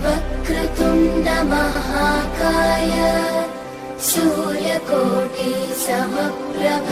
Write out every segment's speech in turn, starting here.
वक्रतुण्ड महाकाय सूर्यकोटि समप्रभ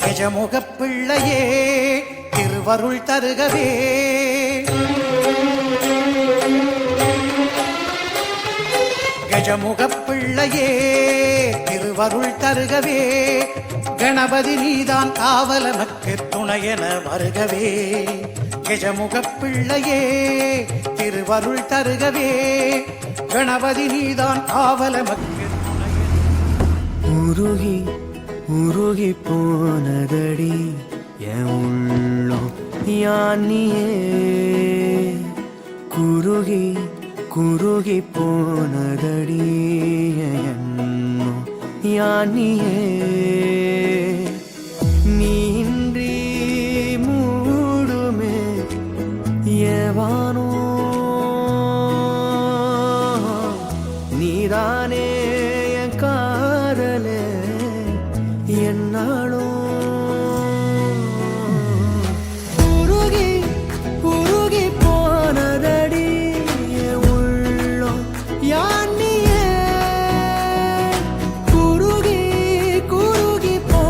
கஜமுகப்பிள்ளையே திருவருள் தருகவே கஜமுகப்பிள்ளையே திருவருள் தருகவே கணபதி நீதான் காவலனுக்கு துணையென வருகவே கஜமுகப்பிள்ளையே திருவருள் தருகவே கணபதி நீதான் காவலனுக்கு உருகி உருகி போனதடி என் உள்ளம் யானியே குருகி குருகி போனதடி என்னோ யானியே நீன்றி மூடுமே ஏவானோ நீதானே என் காதலே என்னாலும் உருகி உருகி போனதடி உள்ளம் யானியே குருகி குருகி போ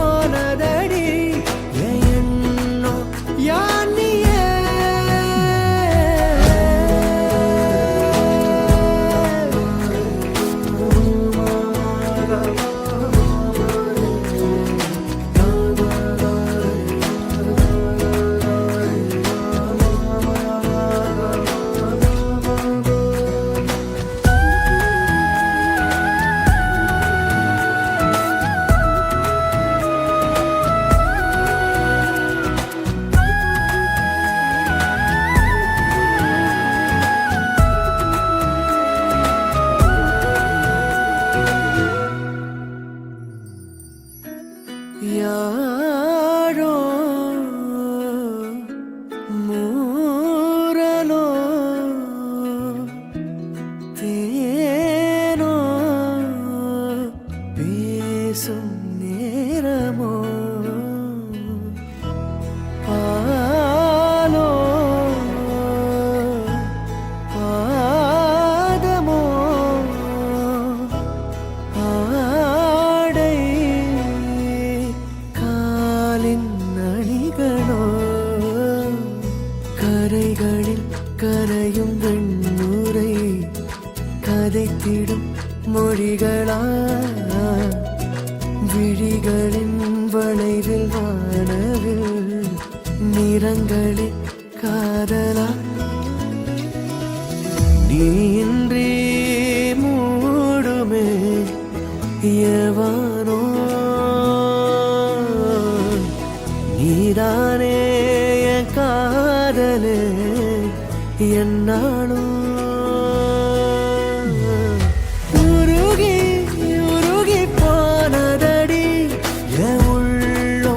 கதைத்திடும் மொழிகளா விழிகளின் வளைவில் வானவில் நிறங்களில் காதலா நீன்றி மூடுமே எவனோ நீதானே என் காதலே என்னாலும் உருகி உருகி போனதடி என் உள்ளோ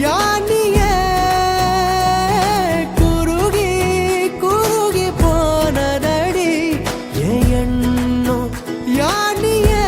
யானியே குருகி குருகி போனதடி என் எண்ணோ யானியே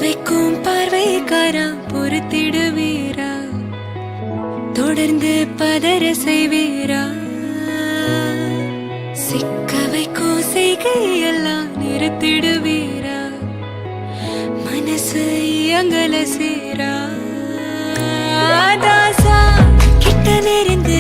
வைக்கும் பார்வைக்காரா பொறுத்திடுவீரா தொடர்ந்து பதற செய்வீரா சிக்க வைக்கும் செய்கையெல்லாம் நிறுத்திடுவீரா மனசு இயங்கல சேரா தாசா கிட்ட நெருந்து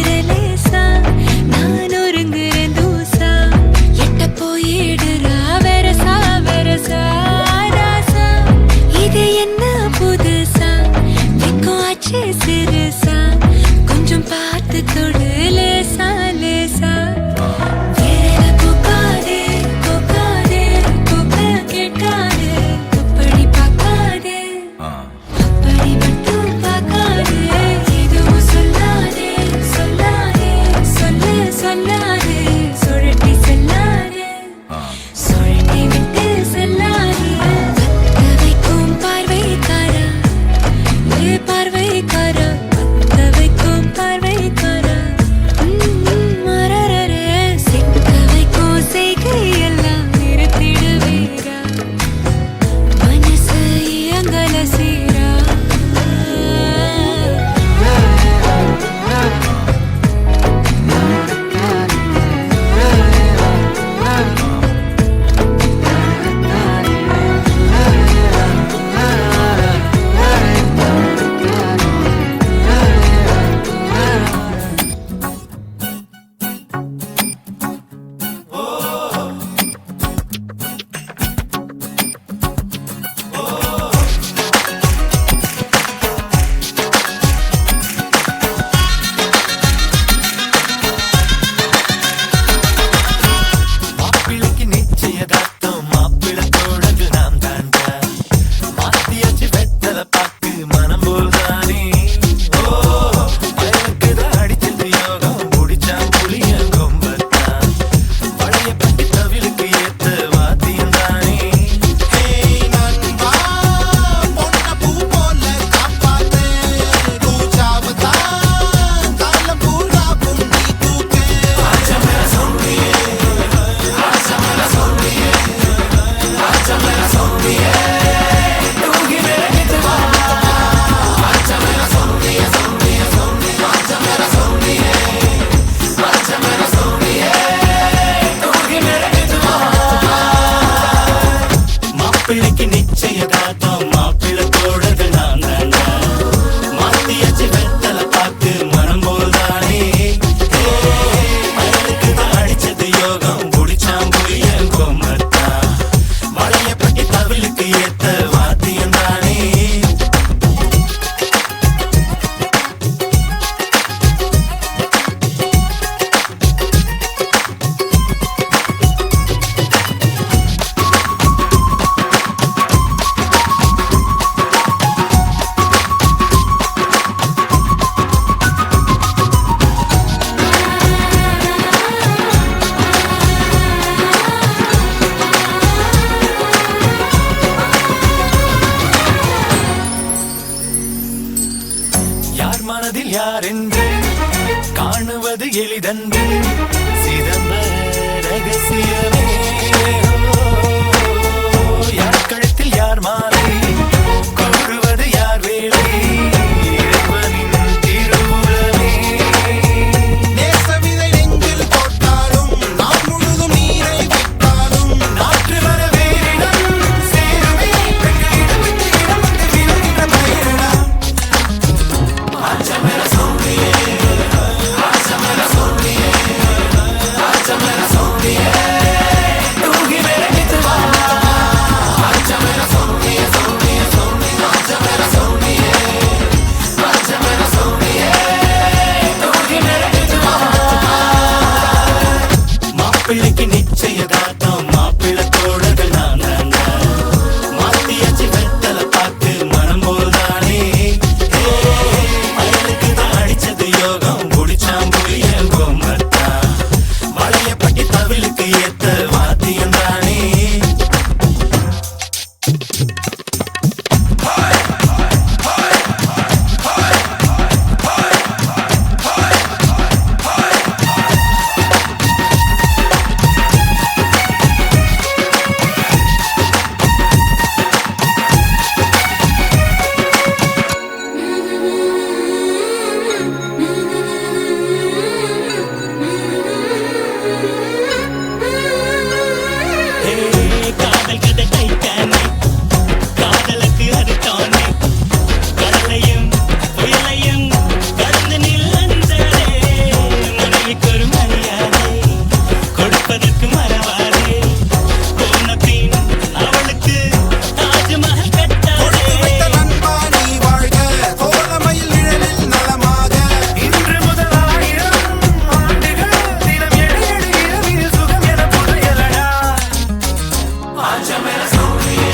எளிதன்று சிதம்ப ரகசியமே யார் கழுத்தில் யார் மாலை கூறுவது யார் வேலை இறைவனின் திருவுளமே நேசவிதை நெஞ்சில் போட்டாலும் நான் முழுதும் நீரை விட்டாலும் நாற்று வர வேறிடம் சேருமே பெண்களிடம் விட்டு இடம் வந்து விழுகின்ற பயிரிடா ஆச்சமர சோழியே ஆச்சமர சோழியே ஆச்சமர சோழியே தூங்கி மெரடித்து வா ஆச்சமர சோழியே சோழியே சோழி ஆச்சமர சோழியே ஆச்சமர சோழியே தூங்கி மெரடித்து வா மாப்பிள்ளைக்கு நிச்சயதார்த்தம் மாப்பிள்ளை தோழர்கள் நான் மாத்தியாச்சு வெத்தலை பார்த்து மனம் போல்தானே அயலுக்கு தான் அடிச்சது யோகம் குடிச்சாம் புரிய கோமத்தான் வளையப்பட்டி தவிலுக்கு ஏத்த வாத்தியம் தானே காதல் கதை டைட்டானே காதலுக்கு அது தானே கடலையும் புயலையும் கடந்து நில்லந்தரே மனைவிக்கு ஒரு மரியாதை கொடுப்பதற்கு மறவாதே போனபின் அவளுக்கு தாஜ்மஹல் கட்டாதே வைத்த நண்பா நீ வாழ்க தோழமையில் நிழலில் நலமாக இன்று முதல் 1000 ஆண்டுகள் தினம் எடு இரவில் சுகம் என புதையலடா ஆச்சமர சோழியே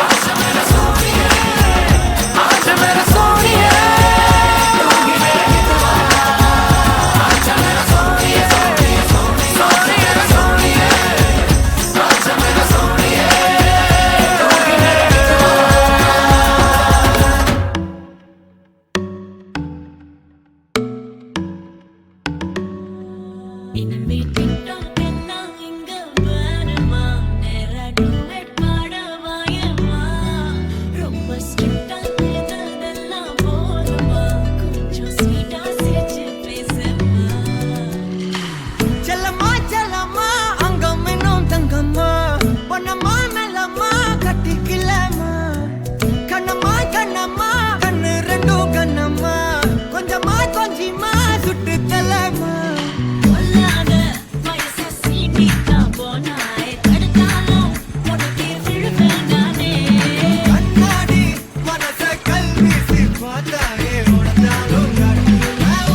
ஆச்சமர சோழியே ஆச்சமர சோழியே தூங்கி மெரடித்து வா ஆச்சமர சோழியே சோழியே சோழி சோழியர சோழியே ஆச்சமர சோழியே தூங்கி மெரடித்து வா இனிமே டிக்டாக் எல்லாம் இங்க வேணுமா நேரா டூயட் பாட வாயம்மா ரொம்ப ஸ்ட்ரிக்டா இருந்ததெல்லாம் போதுமா கொஞ்சம் ஸ்வீட்டா சிரிச்சு பேசுமா செல்லம்மா செல்லம்மா அங்கம் இன்னும் தங்கம்மா பொன்னம்மா மெல்லம்மா கட்டிக்கலம்மா கண்ணம்மா கண்ணம்மா கண்ணு ரெண்டும் கண்ணம்மா கொஞ்சமா கொஞ்சிமா சுட்டு தலம்மா கொல்லாத வயசு சீட்டிக்கா போனாய் தடுத்தாலும் உனக்கே விழுவேன் நானே கண்ணாடி மனச கல்வீசி பார்த்தாயே உனதாலும்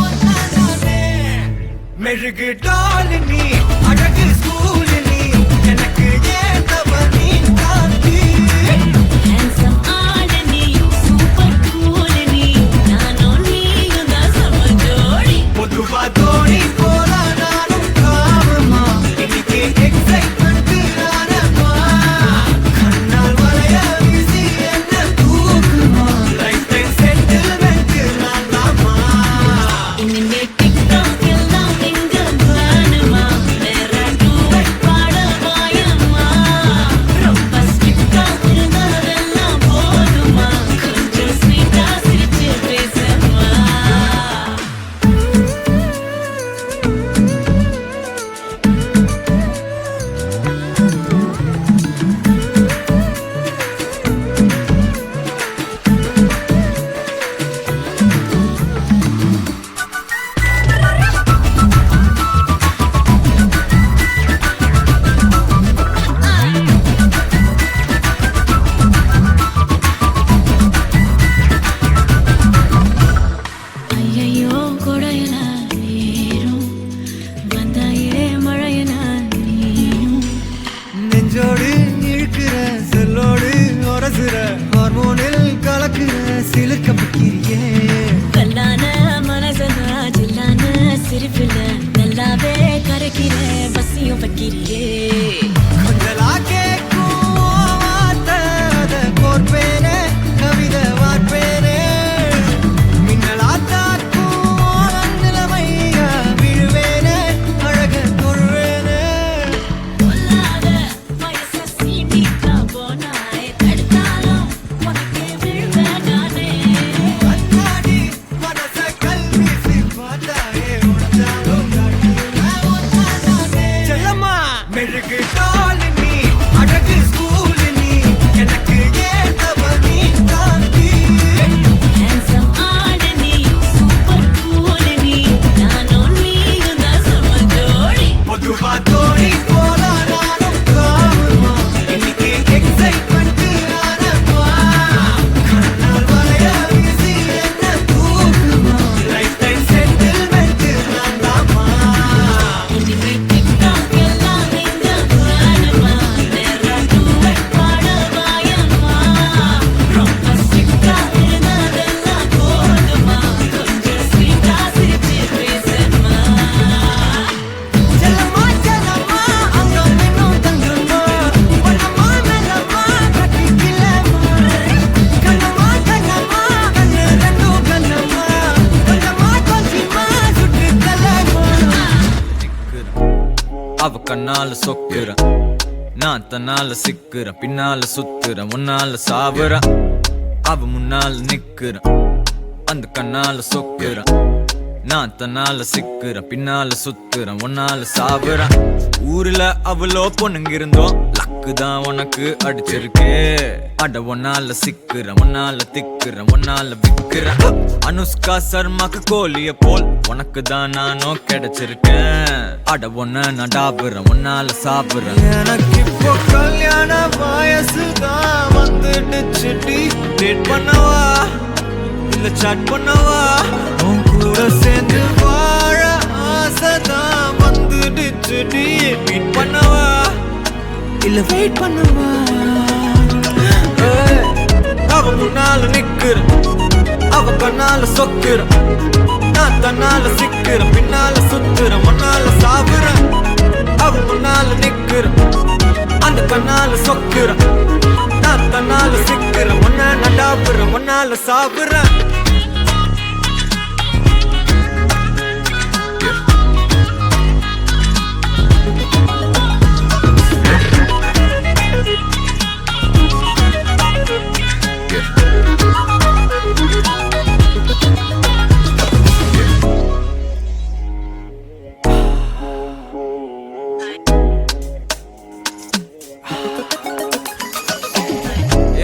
ஒன்னானே மெழுகு டால் நீ அழகு ஸ்கூல் நீ எனக்கு ஏத்தவ நீ காந்தி ஹேண்ட்ஸம் ஆளு நீ சூப்பர் கூல் நீ நானும் நீயும் தான் சம ஜோடி பொதுவா தோணி போல நானும் காவமா இன்னைக்கு எக்ஸைட்மெண்ட் நானம்மா கண்ணால் வளைய வீசி என்ன தூக்குமா லைஃப் டைம் செட்டில்மெண்ட் நான் தாமா இனிமே டிக்டாக் எல்லாம் இங்க வேணுமா நேரா டூயட் பாட வாயம்மா ரொம்ப ஸ்ட்ரிக்டா இருந்ததெல்லாம் போதுமா கொஞ்சம் ஸ்வீட்டா சிரிச்சு பேசுமா ஐயையோ கொடையன நீரும் வந்தாயே மழையன நீயும் நெஞ்சோடு இழுக்கிற செல்லோடு உரசுற ஹார்மோனில் கலக்குற சிலுக்க பக்கிரியே கல்லான மனசனா ஜில்லான சிரிப்பில நல்லாவே கரைக்கிற பசியும் பக்கிரியே கொஞ்சலா கேக்கும் வார்த்தை அத கோர்ப்பேனே கவிதை வார்ப்பேனே மின்னலா தாக்கும் அன்னில அவ கண்ணால சொக்குறேன், நான் தன்னால சிக்குறேன், பின்னால சுத்துறேன், முன்னால சாவுறேன், அவ முன்னால நிக்கிறேன், அந்த கண்ணால சொக்குறேன், நான் தன்னால சிக்குறேன், பின்னால சுத்துறேன், ஒன்னால சாவுறேன். ஊர்ல அவ்வளோ பொண்ணுங்க இருந்தோம், லக்கு தான் உனக்கு அடிச்சிருக்கு. அட ஒன்னால சிக்குறேன், ஒன்னால திக்குறேன், ஒன்னால விக்குறேன். அனுஷ்கா சர்மாக்கு கோலிய போல் உனக்கு தான் நானும் கிடைச்சிருக்கேன். அட ஒன்ன நான் டாபுறேன், ஒன்னால சாப்பிடுறேன். எனக்கு இப்போ கல்யாண வயசுதான் வந்துடுச்சுடி. டேட் பண்ணவா இல்ல சாட் பண்ணவா, உன் கூட சேர்ந்து வாழ ஆசைதான் வந்துடுச்சுடி. மீட் பண்ணவா இல்ல வெயிட் பண்ணவா, அவ முன்னால நிக்கிறேன், அவ கண்ணால சொக்குறேன், நான் தன்னால சிக்கிறேன், பின்னால சுத்துறேன், முன்னால சாவுறேன், அவ முன்னால நிக்கிறேன், அந்த கண்ணால சொக்குறேன், நான் தன்னால சிக்கிறேன், ஒன்ன நடாப்புறேன், ஒன்னால சாவுறேன்.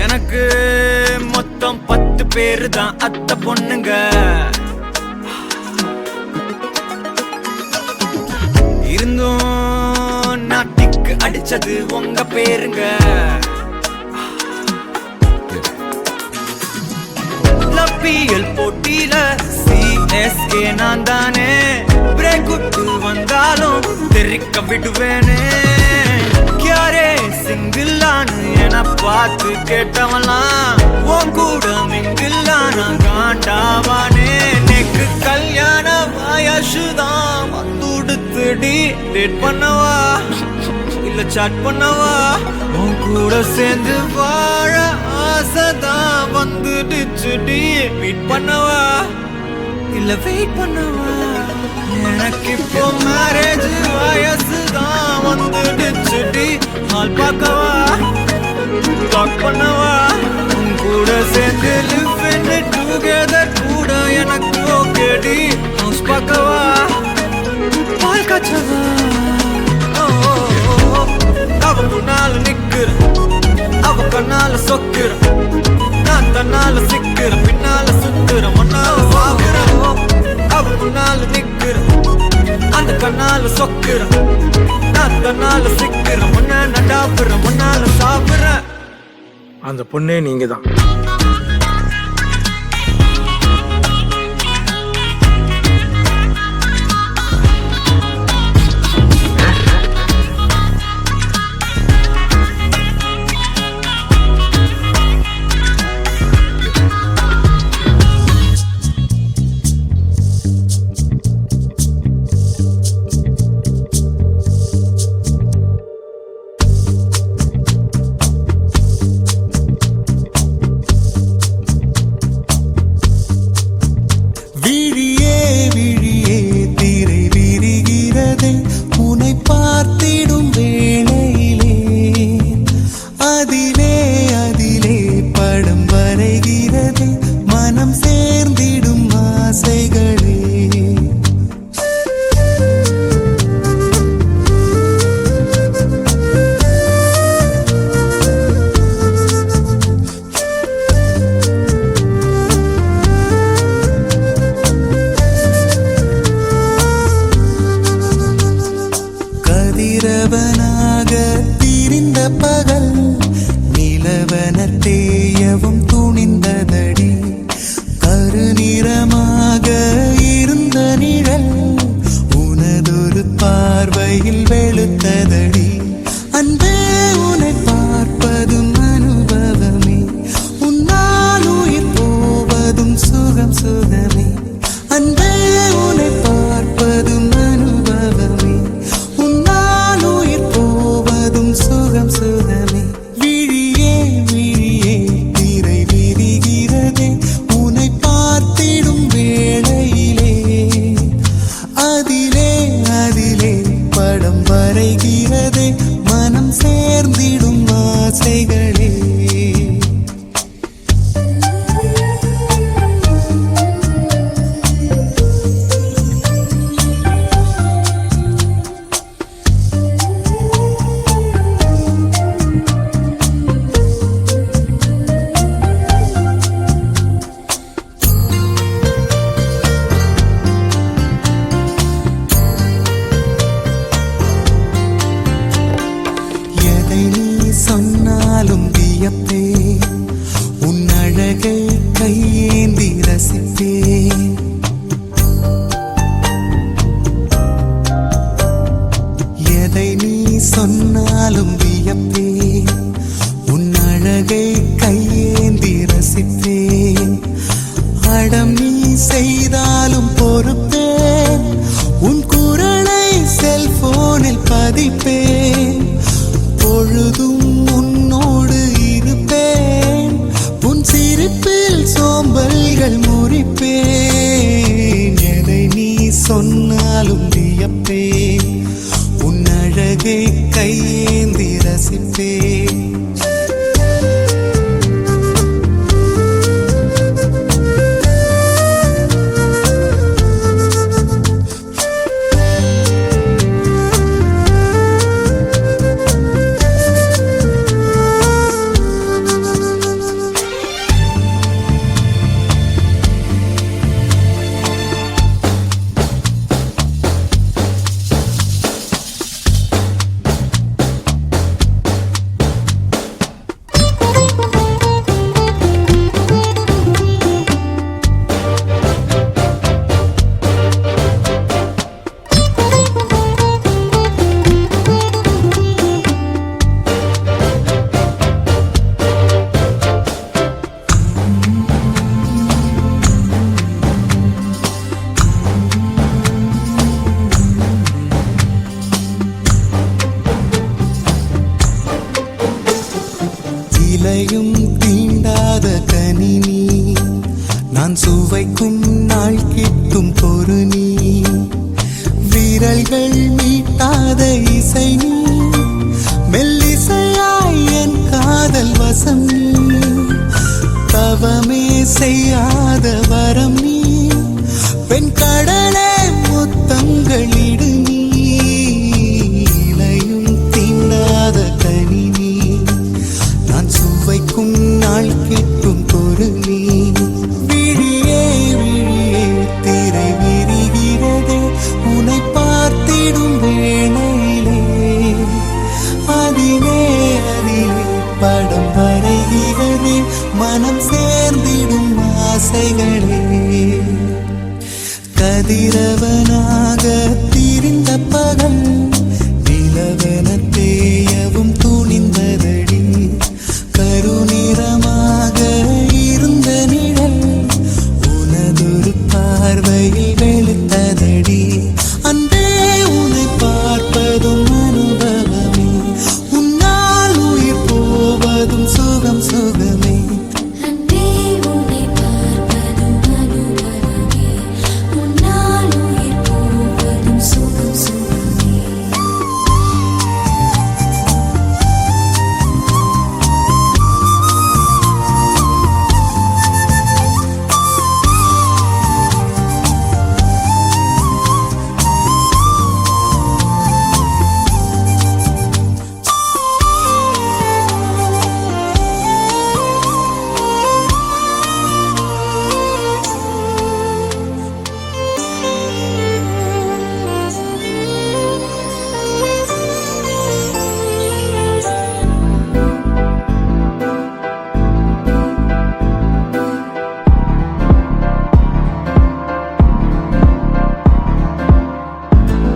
எனக்கு மொத்தம் 10 பேரு தான் அத்தை பொண்ணுங்க. இருந்தும் நாட்டிக்கு அடிச்சது உங்க பேருங்க. லப்பியல் போட்டியில CSA நான் தானே. பிரேக் விட்டு வந்தாலும் தெரிக்க விடுவேனே. யாரே சிங்கிளான்னு என பார்த்து கேட்டவலாம் உன் கூட மிங்கில்லான காண்டாவானே. நெக்கு கல்யாண வயசுதான் வந்துடுத்துடி. டேட் பண்ணவா இல்ல சாட் பண்ணவா, உன் கூட சேர்ந்து வாழ ஆசைதான் வந்துடுச்சுடி. மீட் பண்ணவா இல்ல வெயிட் பண்ணவா, எனக்கு இப்போ மேரேஜ் வயசுதான் வந்துடுச்சுடி. ஆள் பார்க்கவா டாக் பண்ணவா, உன் கூட சேர்ந்து லிவ் இன் டுகெதர் கூட எனக்கு ஓகேடி. ஹவுஸ் பார்க்கவா பால் காய்ச்சவா, அவ முன்னால நிக்கிறேன், அவ கண்ணால சொக்குறேன், நான் தன்னால சிக்கிறேன், பின்னால சுத்துறேன், முன்னால சாகுறேன், அவ முன்னால நிக்கிறேன், அந்த கண்ணால சொக்குறேன், நான் தன்னால சிக்கிறேன், முன்ன நடாப்புறேன், முன்னால சாப்பிடுறேன். அந்த பொண்ணே நீங்க தான். நிலவனாக திரிந்த பகல் நிலவன தேயவும் துணிந்ததடி. கருநிறமாக இருந்த நிழல் உனதொரு பார்வையில் வெளுத்ததடி. அன்பே உன்னை பார்ப்பதும் அனுபவமே, உன்னால் உயிர் போவதும் சுகம் சுகமே. அன்பே உன்னை பார்ப்பதும் அனுபவமே, உன்னால் உயிர் போவதும் சுகம் சுகமே. விழியே விழியே திரை விரிகிறதே உன்னை பார்த்திடும் வேளையிலே. அதிலே அதிலே படம் வரை சொன்னாலும் வியப்பே உன் அழகை கையேந்தி ரசிப்பே இலையும் தீண்டாத கனினி நான் சுவைக்கும் நாள் கிட்டும் பொறு நீ வீரல்கள் மீட்டாத இசை நீ மெல்லிசையாய் என் காதல் வசம் நீ தவமே செய்யாத வரம் நீ பெண் கடலே முத்தங்களிடு நீ இலையும் தீண்டாத கனினி நான் சுவைக்கும் நாள் கிட்டும் பொரு நீ விழியே விழியே திரை விரிகிறதே உன்னை பார்த்திடும் வேளையிலே அதிலே அதிலே படம் வரைகிறதே மனம் சேர்ந்திடும் ஆசைகளே கதிரவனாக திரிந்த பகல் நிலவென தேயவும் துணிந்ததடி கருநிறமாக இருந்த நிழல் உனதொரு பார்வையில் வெளுத்ததடி அன்பே உன்னை பார்ப்பதும் அனுபவமே உன்னால் உயிர் போவதும் சுகம் சுகமே அன்பே உன்னை பார்ப்பதும் அனுபவமே உன்னால் உயிர் போவதும் சுகம் சுகமே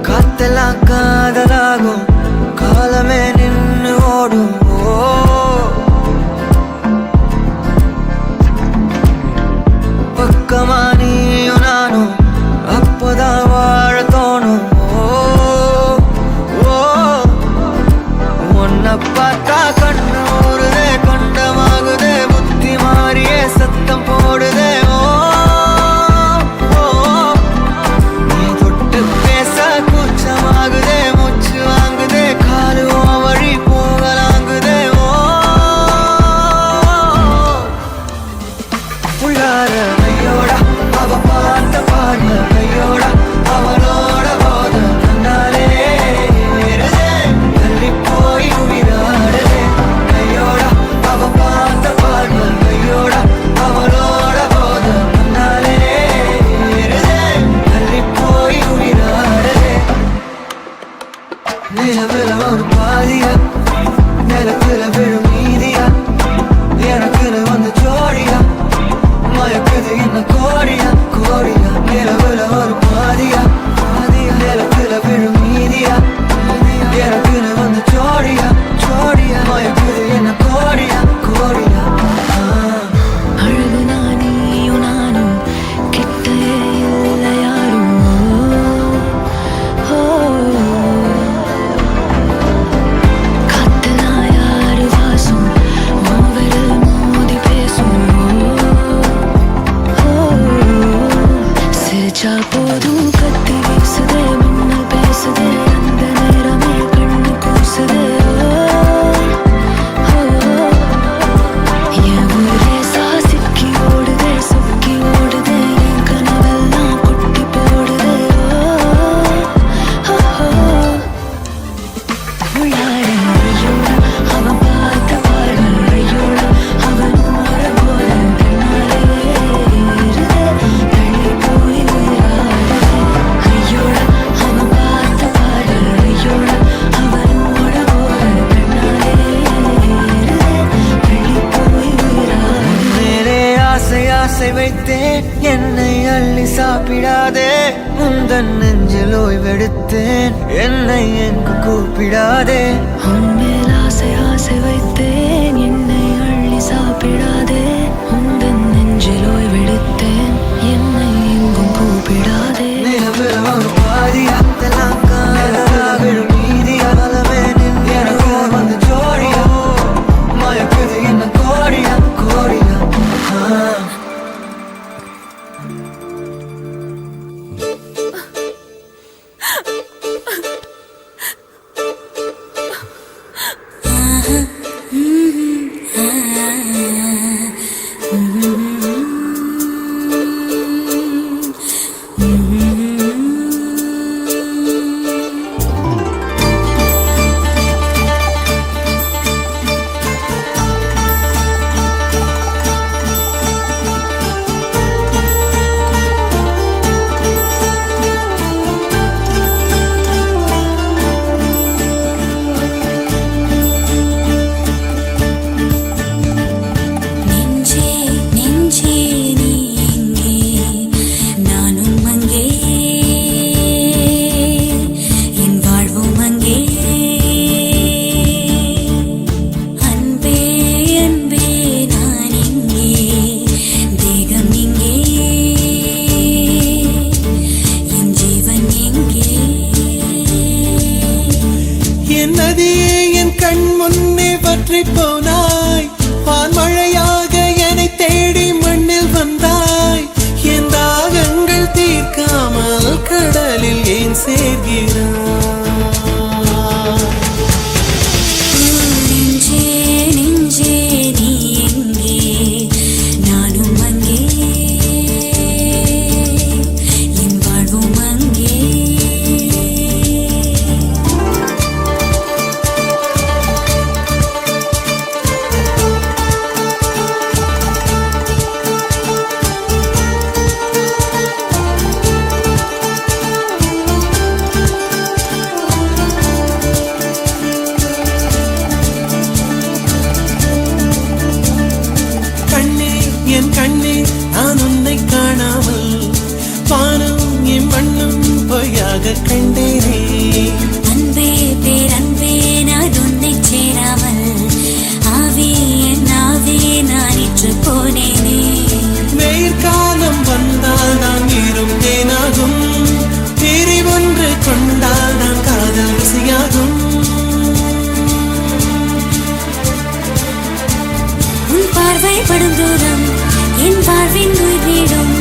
காத்தெல்லாம் காதலாகும் காலமே நின்று ஓடும் ஓ பக்கமா நீயும் நானும் அப்போதான் வாழ தோணும் ஓ ஓ உன்னை பார்த்தா கண்ணு ஊறுதே கண்டமாகுதே புத்தி மாறியே சத்தம் போடுதே ஓ ஓ நீ தொட்டு பேச கூச்சமாகுதே மூச்சு வாங்குதே காலு ஓவடி கத்தி வீசுதே மின்னல் பேசுதே அந்த நேரமே கண்ணு கூசுதே என் ஊரே சாசிக்கி ஓடுதே சுக்கி ஓடுதே என் கனவெல்லாம் குட்டி போடுதே உள்ளாட ஐயோட அவன் பார்த்த பார்வை ஐயோட அவன் மர போல பின்னாலே ஏறுதே தள்ளி போய் உயிராடுதே ஐயோட அவன் பார்த்த பார்வை ஐயோட அவன் மர போல பின்னாலே ஏறுதே தள்ளி போய் உயிராடுதே மேலே ஆசை ஆசை வைத்தேன் என்னை அள்ளி சாப்பிடாதே உந்தன் நெஞ்சில் ஓய்வெடுத்தேன் என்னை எங்கு கூப்பிடாதே உன்மேல் ஆசை ஆசை வைத்தேன் என்னை அள்ளி சாப்பிடாதே உந்தன் நெஞ்சில் ஓய்வெடுத்தேன் என்னை எங்கும் கூப்பிடாதே நிலவில் ஒரு பாதியெல்லாம் காணவிடும் நீதியாலவே நின்று வந்து ஜோடியா மயக்குது என்ன கோடியா கோடியா நெஞ்சே நெஞ்சே நீ எங்கே நானும் அங்கே என் வாழ்வும் அங்கே அன்பே அன்பே நான் இங்கே தேகம் எங்கே என் ஜீவன் எங்கே என் நதியே என் கண் முன்னே பற்றி போனாய் வான்மழையாக என்னை தேடி மண்ணில் வந்தாய் என் தாகங்கள் தீர்க்காமல் கடலில் ஏன் சேர்கிறாய் நெஞ்சே நெஞ்சே நீ எங்கே நானும் அங்கே என் வாழ்வும் அங்கே கண்ணே என் கண்ணே நான் உன்னை காணாமல் வானம் என் மண்ணும் பொய்யாக கண்டேனே அன்பே பேரன்பே நான் உன்னை சேராமல் ஆவே என் ஆவே நான் இற்று போனேனே வெயிற்காலம் வந்தால் நான் நீரும் தேனாகும் பிரிவொன்று கொண்டால் நான் காதல் ருசியாகும் உன் பார்வை படும் தூரம் என் வாழ்வின் உயிர் வீடும்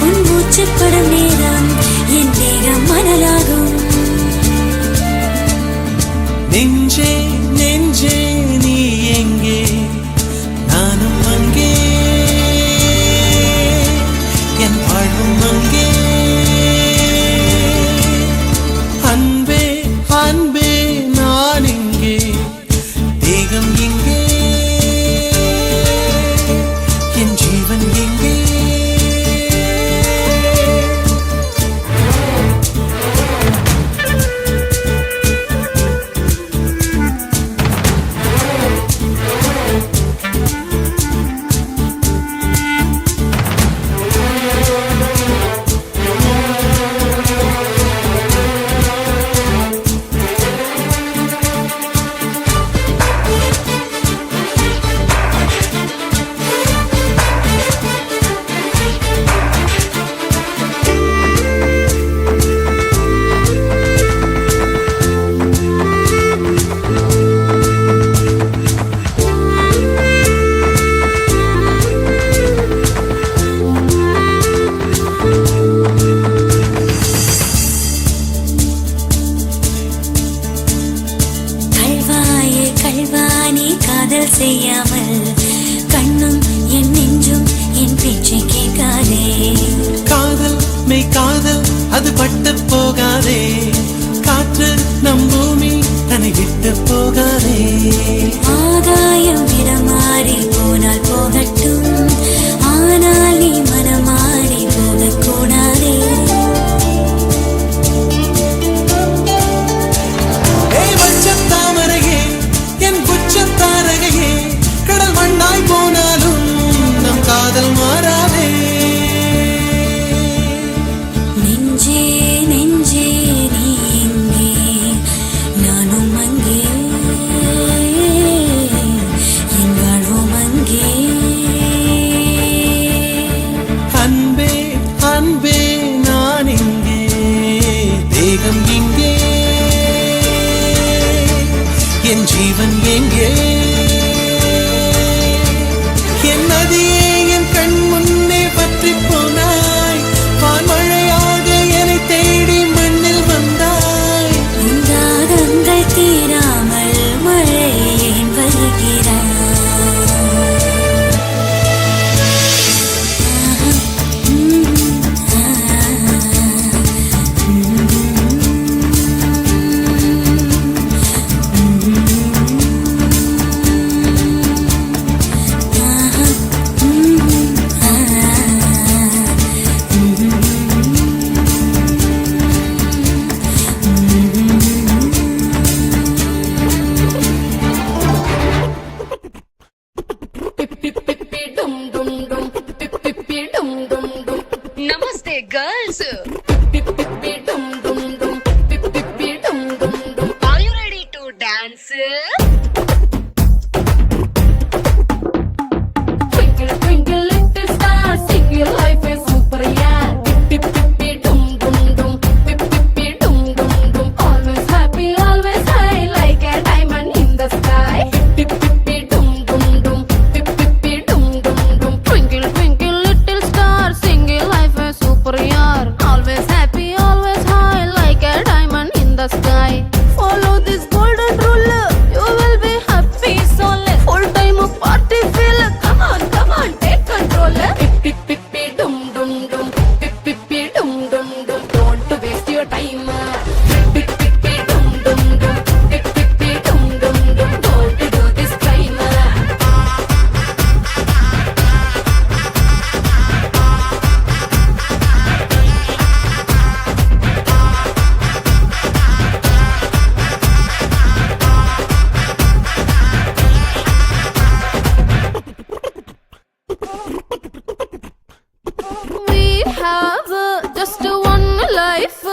உன் மூச்சுப்படும் நேரம் என் தேகம் மணலாகும் நெஞ்சே நெஞ்சே நீ எங்கே நானும் அங்கே என் வாழ்வும் அங்கே அன்பே அன்பே நான் இங்கே தேகம் எங்கே என் ஜீவன் எங்கே செய்யாமல் கண்ணும் என் நெஞ்சும் என் பேச்சை கேட்காதே. காதல் மெய் காதல் அது பட்டு போகாதே, காற்று நம் பூமி தன்னை விட்டு போகாதே. ஆகாயம் இடமாறி போனால் போகட்டும், ஆனால் நீ மனமாறி போகக்கூடாதே. தாமரையே என் குச்சத்தாரகையே, கடல் மண்ணாய் போனாலும் நம் காதல் மாறாதே. நெஞ்சே நெஞ்சே நீ எங்கே, நானும் அங்கே, என் வாழ்வும் அங்கே. அன்பே அன்பே நான் இங்கே, தேகம் இங்கே, என் ஜீவன் எங்கே. என் நதியே என் கண் முன்னே பற்றி போனாய், வான்மழையாக என்னை தேடி மண்ணில் வந்தாய். தாகங்கள் தீராமல் மழை ஏன் வருகிறாய்? Namaste, girls. Are you ready to dance? Twinkle, twinkle, little star, sing your life is super, yeah. Pip, pip, pip, dum, dum, dum. Pip, pip, pip, dum, dum, dum. Always happy, always high, like a diamond in the sky. Pip, pip, pip, dum, dum, dum. Pip, pip, pip, dum, dum, dum. Twinkle, twinkle, little star, sing your life is super, yeah. Always happy, always high, like a diamond in the sky. Follow this golden rule, you will be happy, so let full time party feel. Come on, take control. Pip, pip, pip, dum, dum, dum. Pip, pip, pip, dum, dum, dum. Don't waste your time. Pip, pip, pip, dum, dum, dum. Pip, pip, pip, dum, dum, dum. Don't do this crime. We have just one life.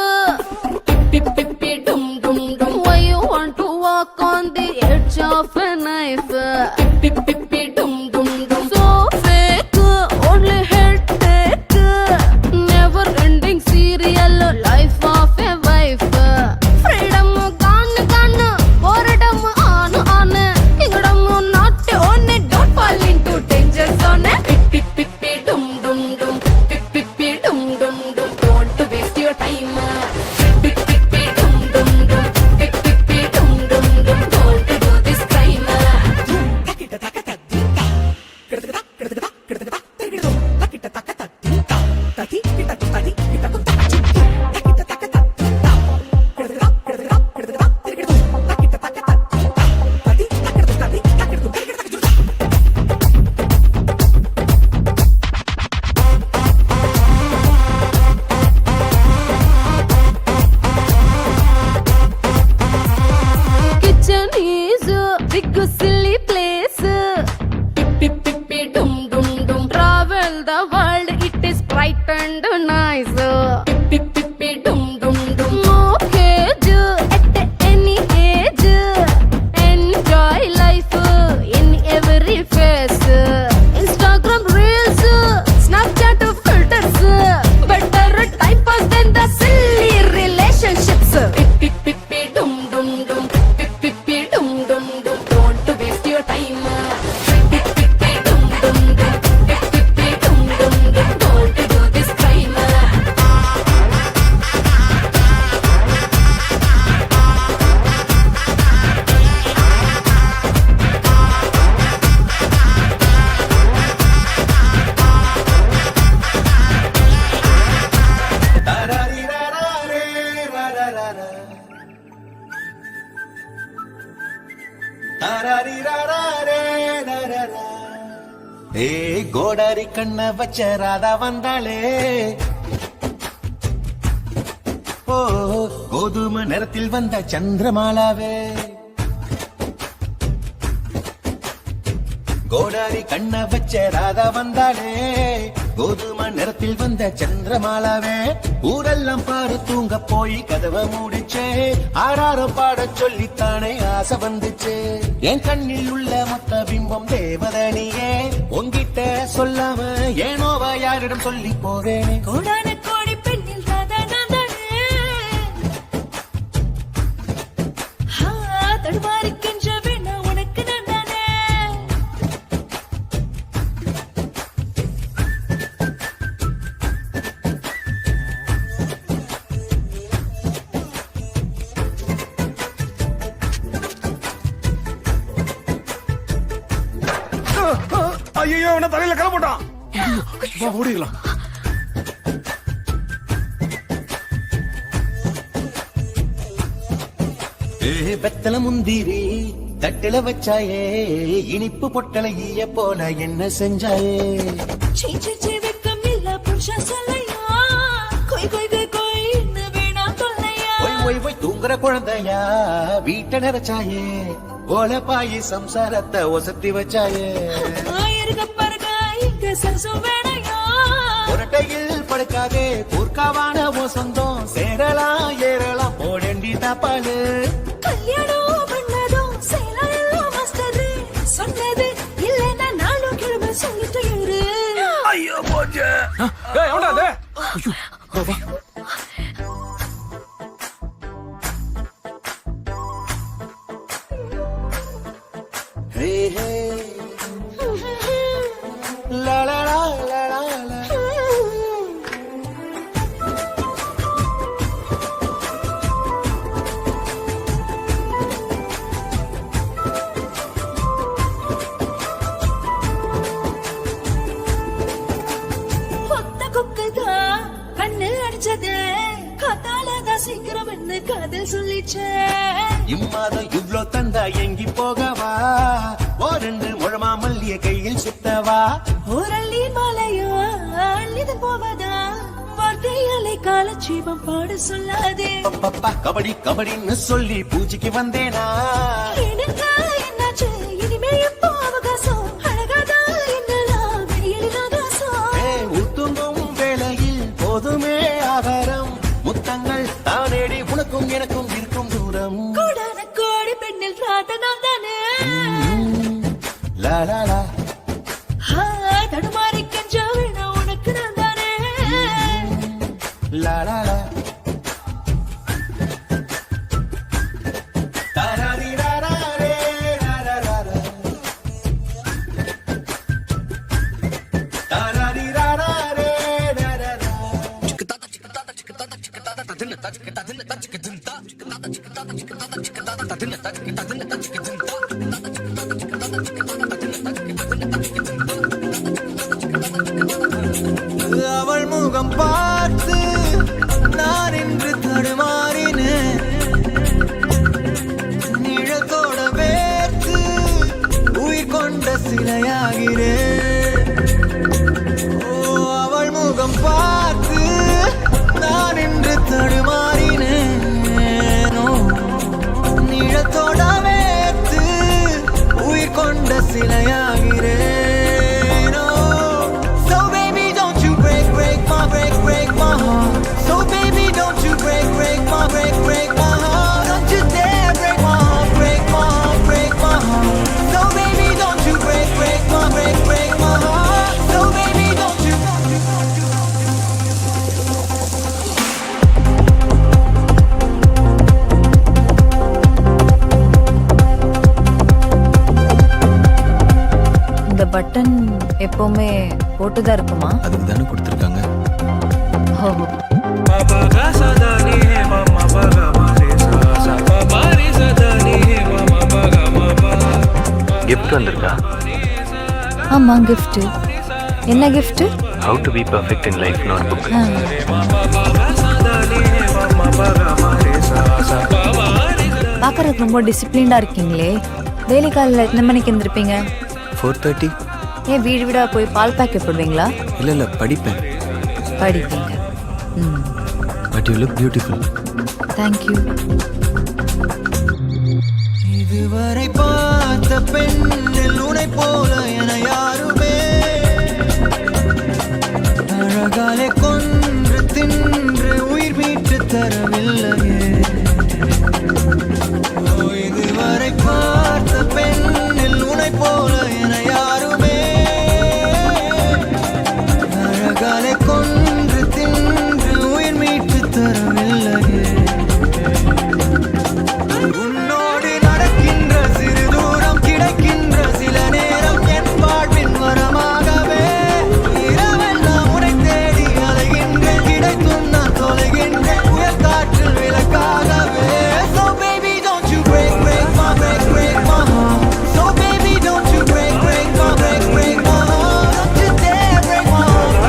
Pip, pip, pip, dum, dum, dum. Why you want to walk on the edge of a knife? Pip, pip, pip, dum, dum, dum. So fake, only headache. Never ending serial life of a wife. Freedom gone, gone. Boredom on. Kingdom not on. Don't fall into danger zone. Pip, pip, pip, dum, dum, dum. Pip, pip, pip, dum, dum, dum. Don't waste your time. Pip, pip, pip, dum, dum, dum. Pip, pip, pip, dum, dum, dum. Don't do this crime. ஏ கோடாரி கண்ண வச்ச ராதா வந்தாளே, ஓ கோதுமை நிறத்தில் வந்த சந்திரமாலாவே, கோடாரி கண்ண வச்ச ராதா வந்தாளே, கோதுமை நிறத்தில் வந்த சந்திரமாலாவே, ஊரெல்லாம் பாரு தூங்க போய் கதவை மூடிச்சே, ஆறாரம் பாட சொல்லித்தானே ஆசை வந்துச்சு, என் கண்ணில் உள்ள மொத்த பிம்பம் தேவதனியே, உங்கிட்ட சொல்லாம ஏனோவா யாரிடம் சொல்லி போவேனே, கோடான கோடி பெண்ணில் தடுமாறிக்கின்ற வேணா உனக்கு நான் தானே. ஐயோ அவன தலையில கல போட்டான். வா ஓடிடலாம். வெத்தல முந்திரி தட்டில வச்சாயே, இனிப்பு பொட்டல ஈய போல என்ன செஞ்சாயே, சீ வெக்கம் இல்ல புருஷ சொல்லையா, கொய் கொய் கொய் கொய்ன்னு வேணா கொல்லையா. ஒய் ஒய் ஒய் தூங்குற குழந்தையா வீட்டை நிறைச்சாயே, ஓல பாயி சம்சாரத்தை ஒசத்தி வச்சாயே, ஆயிரக்க பருக இங்க சரசம் வேணையா. புரட்டையில் படுக்காதே கூர்க்காவான ஓ சொந்தம், சேரலாம் ஏறலாம் போடண்டி தாப்பாளு, கல்யாணம் பண்ணதும் சேலம் மாஸ்டர் சொன்னது இல்லைன்னா நானும் கிளம்ப சொல்லிட்டு இரு. ஐயோ போச்சு. ஏய் எவன்டா அது? ஐயோ வா. ஹே ஹே லா லா லா லா லா லா. ஒத்த குக்குதான் கண்ணில் அடிச்சது, காத்தாலதான் சீக்கிரம் என்ன காதல் சொல்லிச்சே. இம்மாதம் இவ்ளோ தந்தா எங்கி போகவா, ஓ ரெண்டு முழமா மல்லிய கையில் சுத்தவா, ஓரள்ளி மாலையா அள்ளிது போவதா, வார்த்தையாலே காலட்சேபம் பாட சொல்லாதே. பப்பா கபடி கபடின்னு சொல்லி பூஜைக்கு வந்தேனா, எனக்கு என்னாச்சு இனிமே எப்போ அவகாசம், அழகாதா என்னலாம் வெளியில் ஆகாசம். ஊத்துங்கும் வேளையில் போதுமே ஆகாரம், முத்தங்கள் தானேடி உனக்கும் எனக்கும் இருக்கும் தூரம், கோடான கோடி பெண்ணில் ராதனம் தானே. லா லா லா தடுமாறி கஞ்சா வேணா உனக்கு நான் தானே. லா லா லா தாராரி ராரா ரே ராரா ராரா, தாராரி ராரா ரே ராரா ரா. அவள் முகம் பார்த்து நான் இன்று தடுமாறினேன், நிழத்தோட வேர்த்து உயிர் கொண்ட சிலையாகிறேன், ஓ அவள் முகம் பார்த்து நான் இன்று தடுமாறினேன், ஓ நிழத்தோட வேர்த்து உயிர் கொண்ட சிலையாகிறேன். இந்த பட்டன் எப்பவுமே போட்டுதான் இருக்குமா? அதுக்கு தானே கொடுத்துருக்காங்க. ஓஹோ. கிஃப்ட் வந்திருக்கா? ஆமா கிஃப்ட். என்ன gift? How to be perfect in life notebook. பார்க்கறதுக்கு ரொம்ப டிசிப்ளின்டா இருக்கீங்களே, டெய்லி காலையில் எத்தனை மணிக்கு எழுந்திருப்பீங்க? 4:30. ஏன் வீடு வீடாக போய் பால் பேக்கெட் போடுவீங்களா? இல்லை படிப்பேன். படிப்பீங்க. But you look beautiful. Thank you. இதுவரை பார்த்த பெண்ணில் உனை போல என யாருமே அழகாலே கொன்று தின்று உயிர் மீட்டு தரவில்லையே. இதுவரை பார்த்த பெண்ணில் உனை போல என யாருமே அழகாலே கொன்று தின்று உயிர் மீட்டு தரவில்லையே. உன்னோடு நடக்கின்ற சிறு தூரம் கிடைக்கின்ற சில நேரம் என் வாழ்வின் வரமாகவே இரவெல்லாம் உன்னை தேடி அலைகின்ற கிடைத்தும் நான் தொலைகின்ற புயல் காற்றில் விளக்காகவே. So baby don't you break my heart. So baby don't you break my heart. Don't you dare break my heart.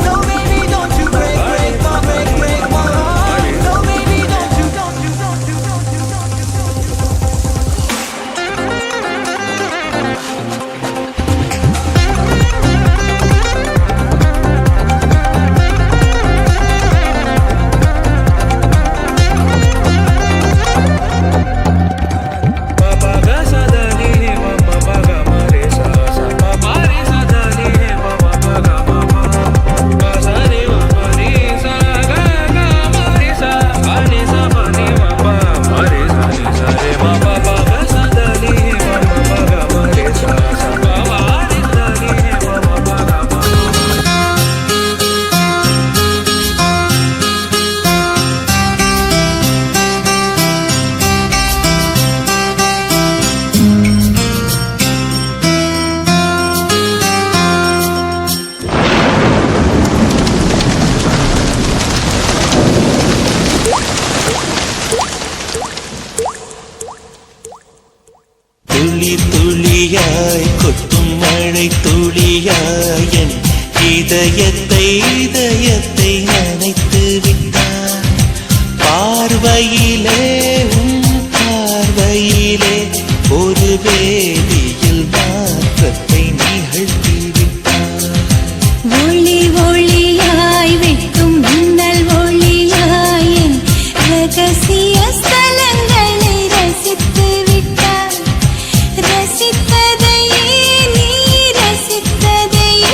So baby don't you break my heart. So baby don't you. துளி துளியாய் கொட்டும் மழை துளியாய் என் இதயத்தை நனைத்து விட்டாய். பார்வையிலே உன் பார்வையிலே ஒரு வேதியில் மாற்றத்தை நிகழ்த்தி விட்டாய். ஒளி ஒளியாய் வெட்டும் மின்னல் ஒளியாய் என் ரகசிய ஸ்தலங்களை ரசித்து விட்டாய். ரசித்ததையே நீ ரசித்ததையே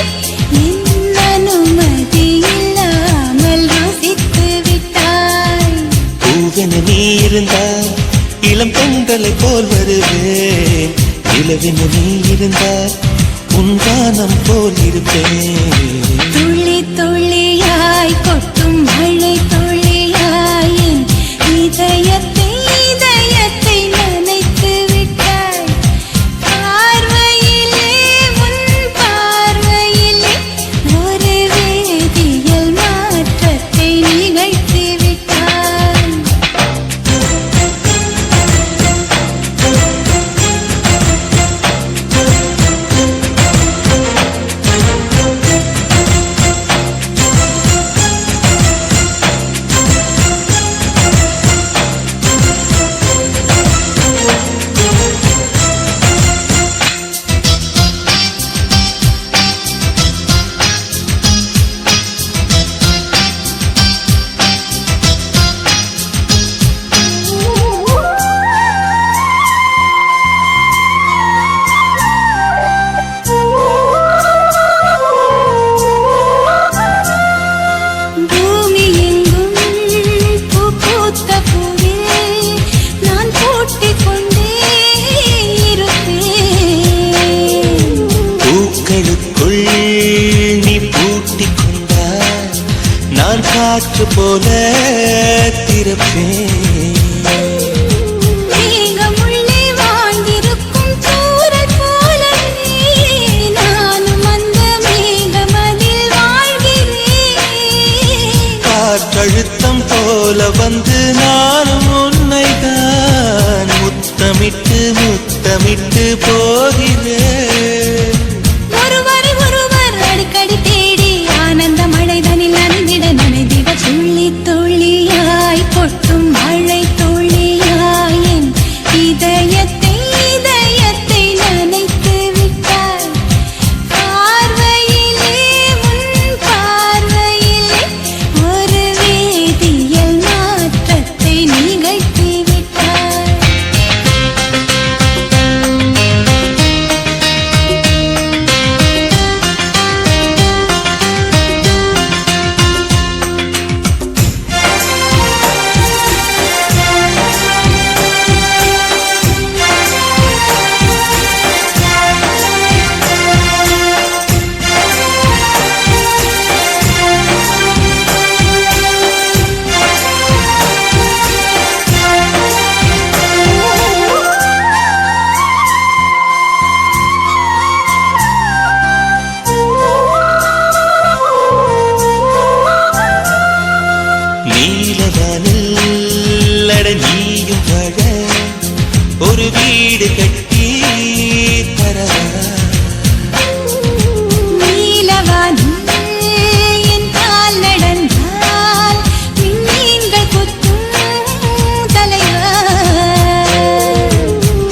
என் அனுமதி இல்லாமல் ருசித்து விட்டாய். பூவென நீ இருந்தால் இளம் பெண்களை போல் வருவேன். நிலவென நீ இருந்தால் உன் கானம் போல் இருப்பேன். துளி துளியாய் கொட்டும் மழை துளியாய் என் இதயத்தை நனைத்து விட்டாய். பார்வையிலே உன் பார்வையிலே ஒரு வேதியியல் மாற்றத்தை நிகழ்த்தி விட்டாய். பூமி எங்கும் பூ பூத்த பூவில் நான் பூட்டிக் கொண்டே இருப்பேன். பூக்களுக்குள் நீ பூட்டிக் கொண்டால் நான் காற்று போல திறப்பேன். மேகமுள்ளே வாழ்ந்திருக்கும் தூறல் போலவே நானும் அந்த மேகமதில் வாழ்கிறேன். காற்றழுத்தம் போல வந்து நானும் உன்னை தான் முத்தமிட்டு போகிறேன். ஒருவரை ஒருவர் அடிக்கடி தேடி ஆனந்த மழைதனில் நனைந்திட துளி துளியாய் கொட்டும் மழை துளியாய் என் இதய நீலவானில் அட நீயும் வாழ ஒரு வீடு கட்டி தரவா நீலவானில் என் கால் நடந்தால் விண்மீன்கள் கொத்தும் தலைவா.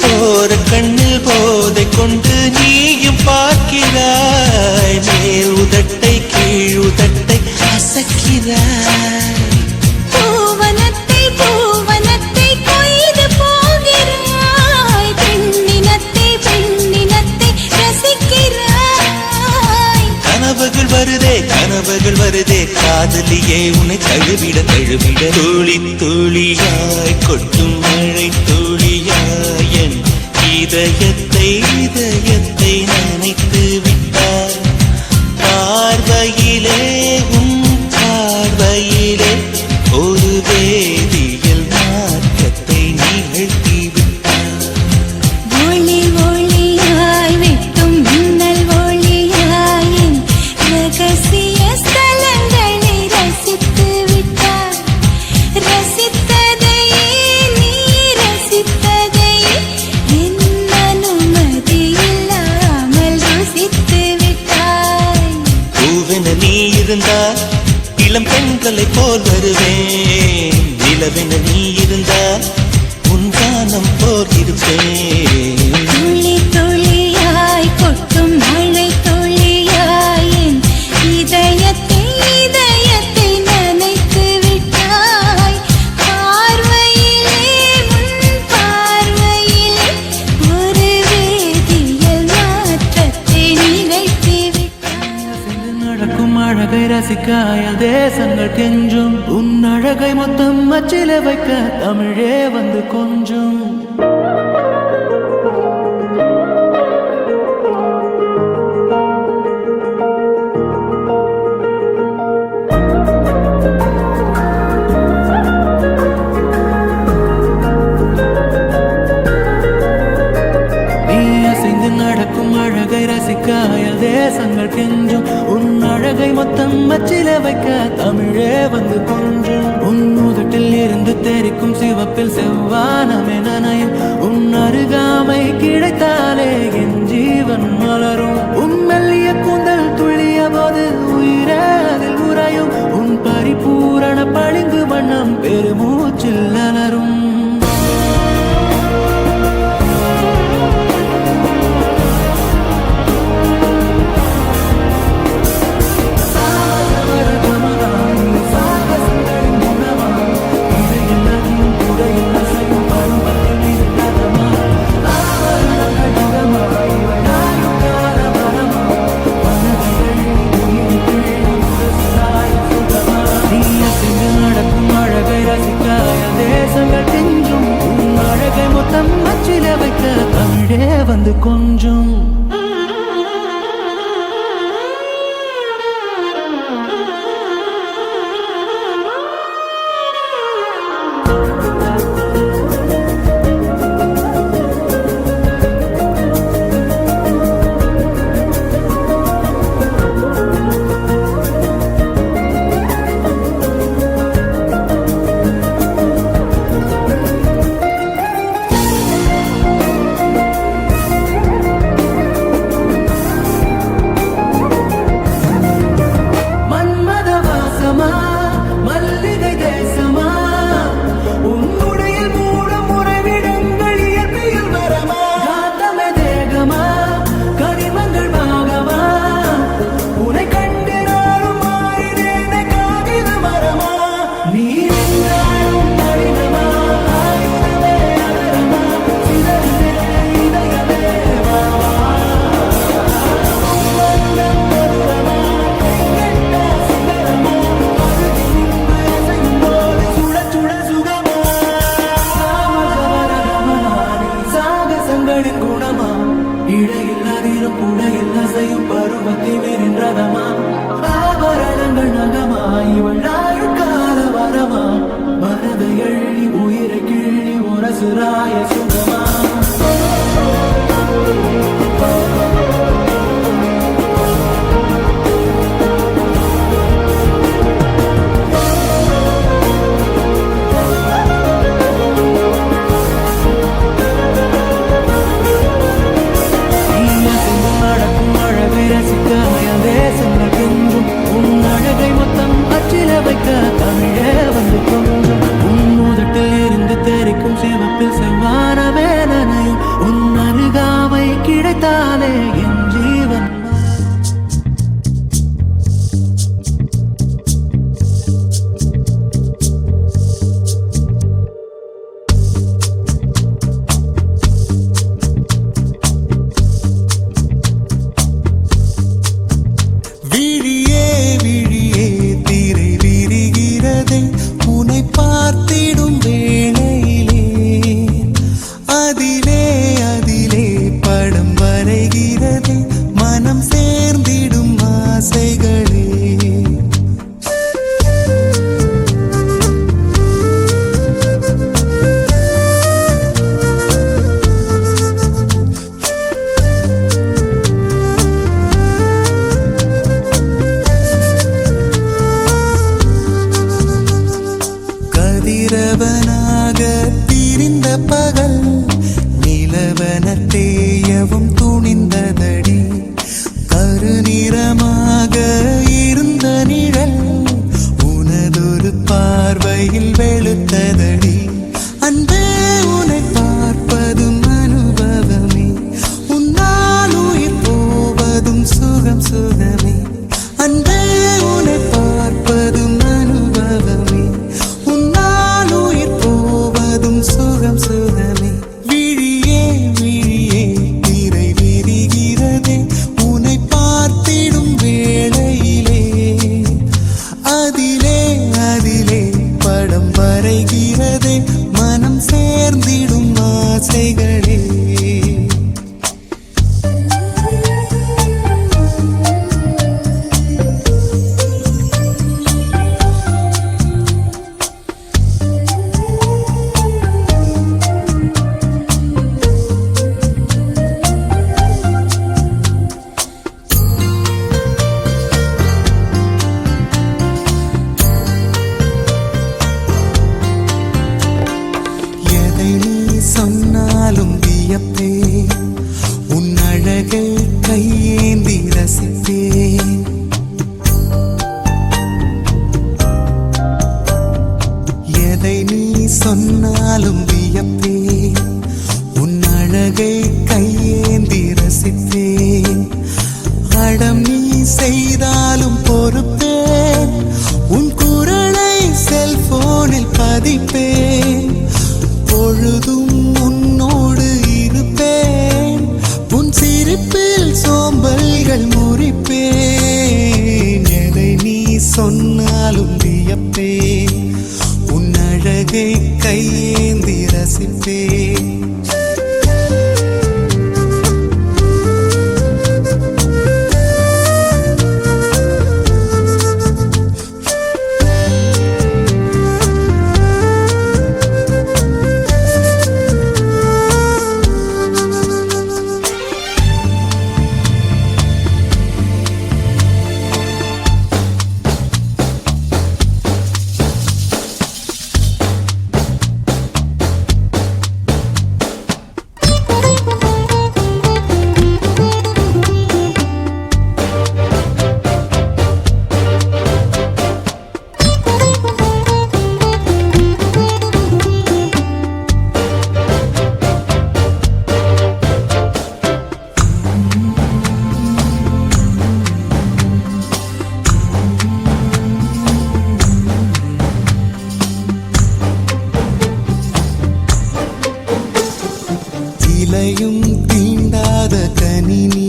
போற கண்ணில் போதை கொண்டு நீயும் பார்க்கிறாய் மேல் உதட்டை கீழ் உதட்டை அசக்கிறாய் பூவனத்தை பூவனத்தை கொய்து போகிறாய் பெண்ணினத்தை பெண்ணினத்தை ரசிக்கிறாய். கனவுகள் வருதே காதலியே உன்னை தழுவிட தழுவிட துளி துளியாய் கொட்டும் மழை துளியாய் என் இதயத்தை இதயத்தை நினைத்து விட்டாய் பார்வையிலே உன் பார்வையிலே ஒரு வேதியியல் மாற்றத்தை நிகழ்த்தி விட்டாய் ஒளி ஒளியாய் வெட்டும் மின்னல் ஒளியாய் என் ரகசிய ஸ்தலங்களை ரசித்து விட்டாய். ரசித்ததையே நீ ரசித்ததையே என் அனுமதி இல்லாமல் ருசித்து விட்டாய். பூவென நீ இருந்தால் இளம் பெண்களை போல் வருவேன் நிலவென நீ இருந்தால் உன் கானம் போல் இருப்பேன் துளி துளியாய் கொட்டும் மழை துளியாய் என் இதயத்தை இதயத்தை நனைத்து விட்டாய். பார்வையிலே உன் பார்வையிலே ஒரு வேதியியல் மாற்றத்தை நிகழ்த்தி விட்டாய். நடக்கும் அழகை ரசிக்க அயல் தேசங்கள் கெஞ்சும் உன் அழகை மொத்தம் அச்சில வைக்க தமிழே வந்து கொஞ்சும். நீ அசைந்து நடக்கும் அழகை ரசிக்க அயல் தேசங்கள் கெஞ்சும் உன் அழகை மொத்தம் அச்சில வைக்க தமிழே வந்து கொஞ்சும். உன் உதட்டில் இருந்து தெரிக்கும் சிவப்பில் செவ்வானமே நனையும் உன் அருகாமை கிடைத்தாலே என் ஜீவன் மலரும். உன் மெல்லிய கூந்தல் துளிய போது உயிரே அதில் உறையும் உன் பரிபூரண பளிங்கு வண்ணம் பெருமூச்சில் அலரும். கதிரவனாக திரிந்த பகல் நிலவன தேயவும் துணிந்ததடி கருநிறமாக இருந்த நிழல் உனதொரு பார்வையில் வெளுத்ததடி அன்பே உன்னை பார்ப்பதும் அனுபவமே உன்னால் உயிர் போவதும் சுகம் சுகமே அன்பே உன்னை பார்ப்பதும் அனுபவமே உன்னால் உயிர் போவதும் சுகம் சுகமே விழியே விழியே திரை விரிகிறதே உன்னை பார்த்திடும் வேளையிலே அதிலே அதிலே படம் வரைகிறதே மனம் சேர்ந்திடும் ஆசைகளே எதை நீ சொன்னாலும் வியப்பே உன் அழகை கையேந்தி ரசிப்பேன் எதை நீ சொன்னாலும் வியப்பேன் உன் அழகை கையேந்தி ரசிப்பேன் அடம் நீ செய்தாலும் பொறுப்பேன் உன் குரலை செல்போனில் பதிப்பேன் பொழுதும் உன்னோடு இருப்பேன் உன் சிரிப்பில் சோம்பல்கள் முறிப்பேன் எதை நீ சொன்னாலும் வியப்பேன் உன் அழகை கையேந்தி ரசிப்பேன் இலையும் தீண்டாத கனினி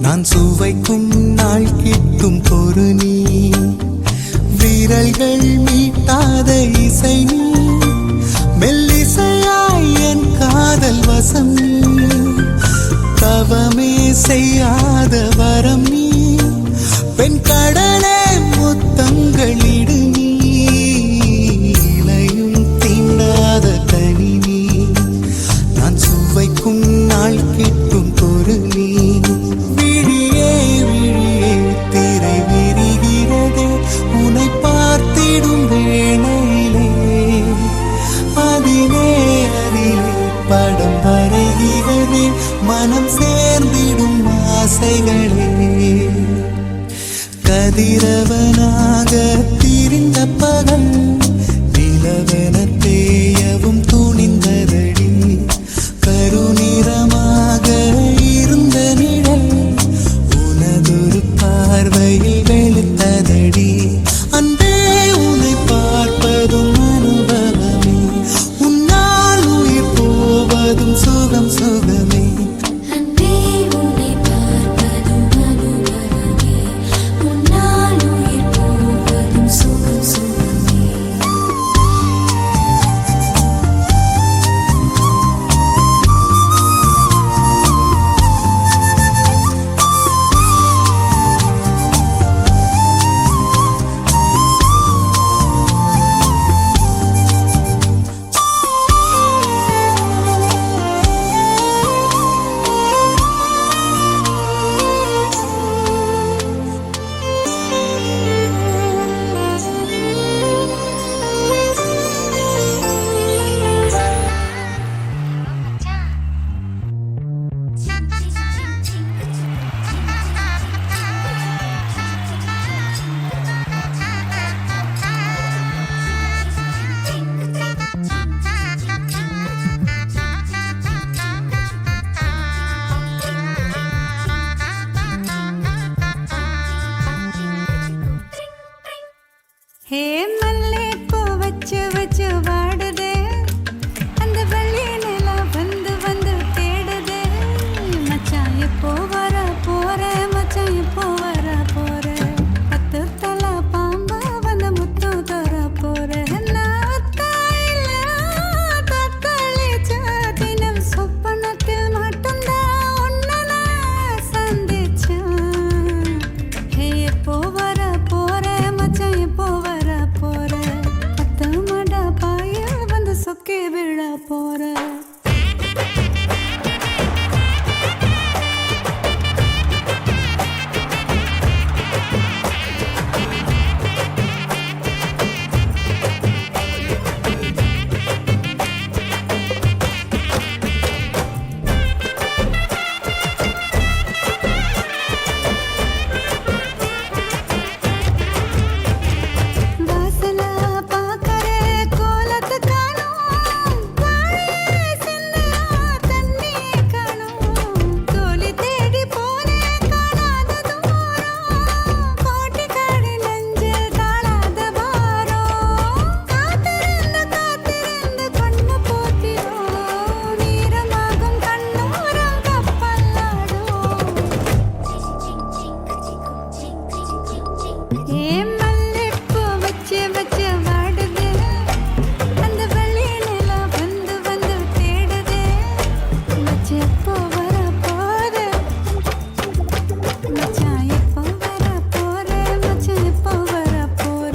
நான் சுவைக்கும் நாள் கிட்டும் பொறு நீ விரல்கள் மீட்டாத இசை நீ மெல்லிசையாய் என் காதல் வசம் நீ தவமே செய்யாத வரம் நீ பெண் கடலே முத்தங்களிடு நீ இலையும் தீண்டாத கனினி நான் சுவைக்கும் நாள் கிட்டும் பொரு நீ விழியே விழியே திரை விரிகிறதே உன்னை பார்த்திடும் வேளையிலே அதிலே அதிலே படம் வரைகிறதே மனம் சேர்ந்திடும் ஆசைகளே கதிரவனாக திரிந்த பகல் நிலவென தேயவும் துணிந்ததடி கருநிறமாக இருந்த நிழல் உனதொரு பார்வையில் வெளுத்ததடி அன்பே உன்னை பார்ப்பதும் அனுபவமே உன்னால் உயிர் போவதும் சுகம் சுகமே அன்பே உன்னை பார்ப்பதும் அனுபவமே உன்னால் உயிர் போற வாசல பாக்கற கோலத்து காணோம் வாழையே சின்ன தண்ணி காணோம் தோலி தேடி போனே காணாத தூரம் கோட்டி காடு நெஞ்சில் காணாத பாரம் காத்திருந்து கண்ணு போத்திரும் நீரமாகும் கண்ணோரம் கப்பல்லாடும் ஏன் மல்லிப்பூ வச்சு வச்சு வாடுது அந்த வெள்ளி நிலா வந்து வந்து தேடுது மச்சி எப்போ வர போற மச்சான் எப்போ வர போற மச்சான் எப்போ வர போற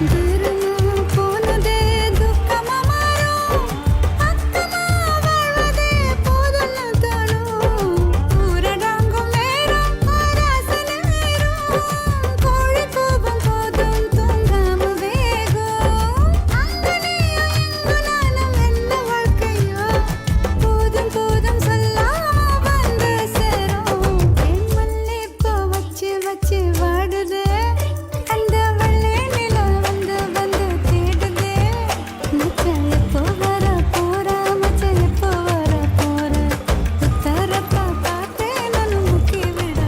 தூரம் போனதே துக்கமா மாறும் பக்கமா வாழ்வதே போதும்னு தோணும் ஊரடங்கும் நேரம் ஆராசனை நேரம் கோழி கூவும் போதும் தூங்காம வேகும் அங்கனையும் இங்கு நானும் என்ன வாழ்க்கையோ போதும் போதும் சொல்லாம வந்து சேரும் என் மல்லிப்பூ வச்சு வச்சு வாடுது அந்த வெள்ளை நிலா வந்து வந்து தேடுது மச்சான் எப்போ வர போறா மச்சான் எப்போ வர போற உத்தரத்தை பார்த்து நானும் முக்கி விட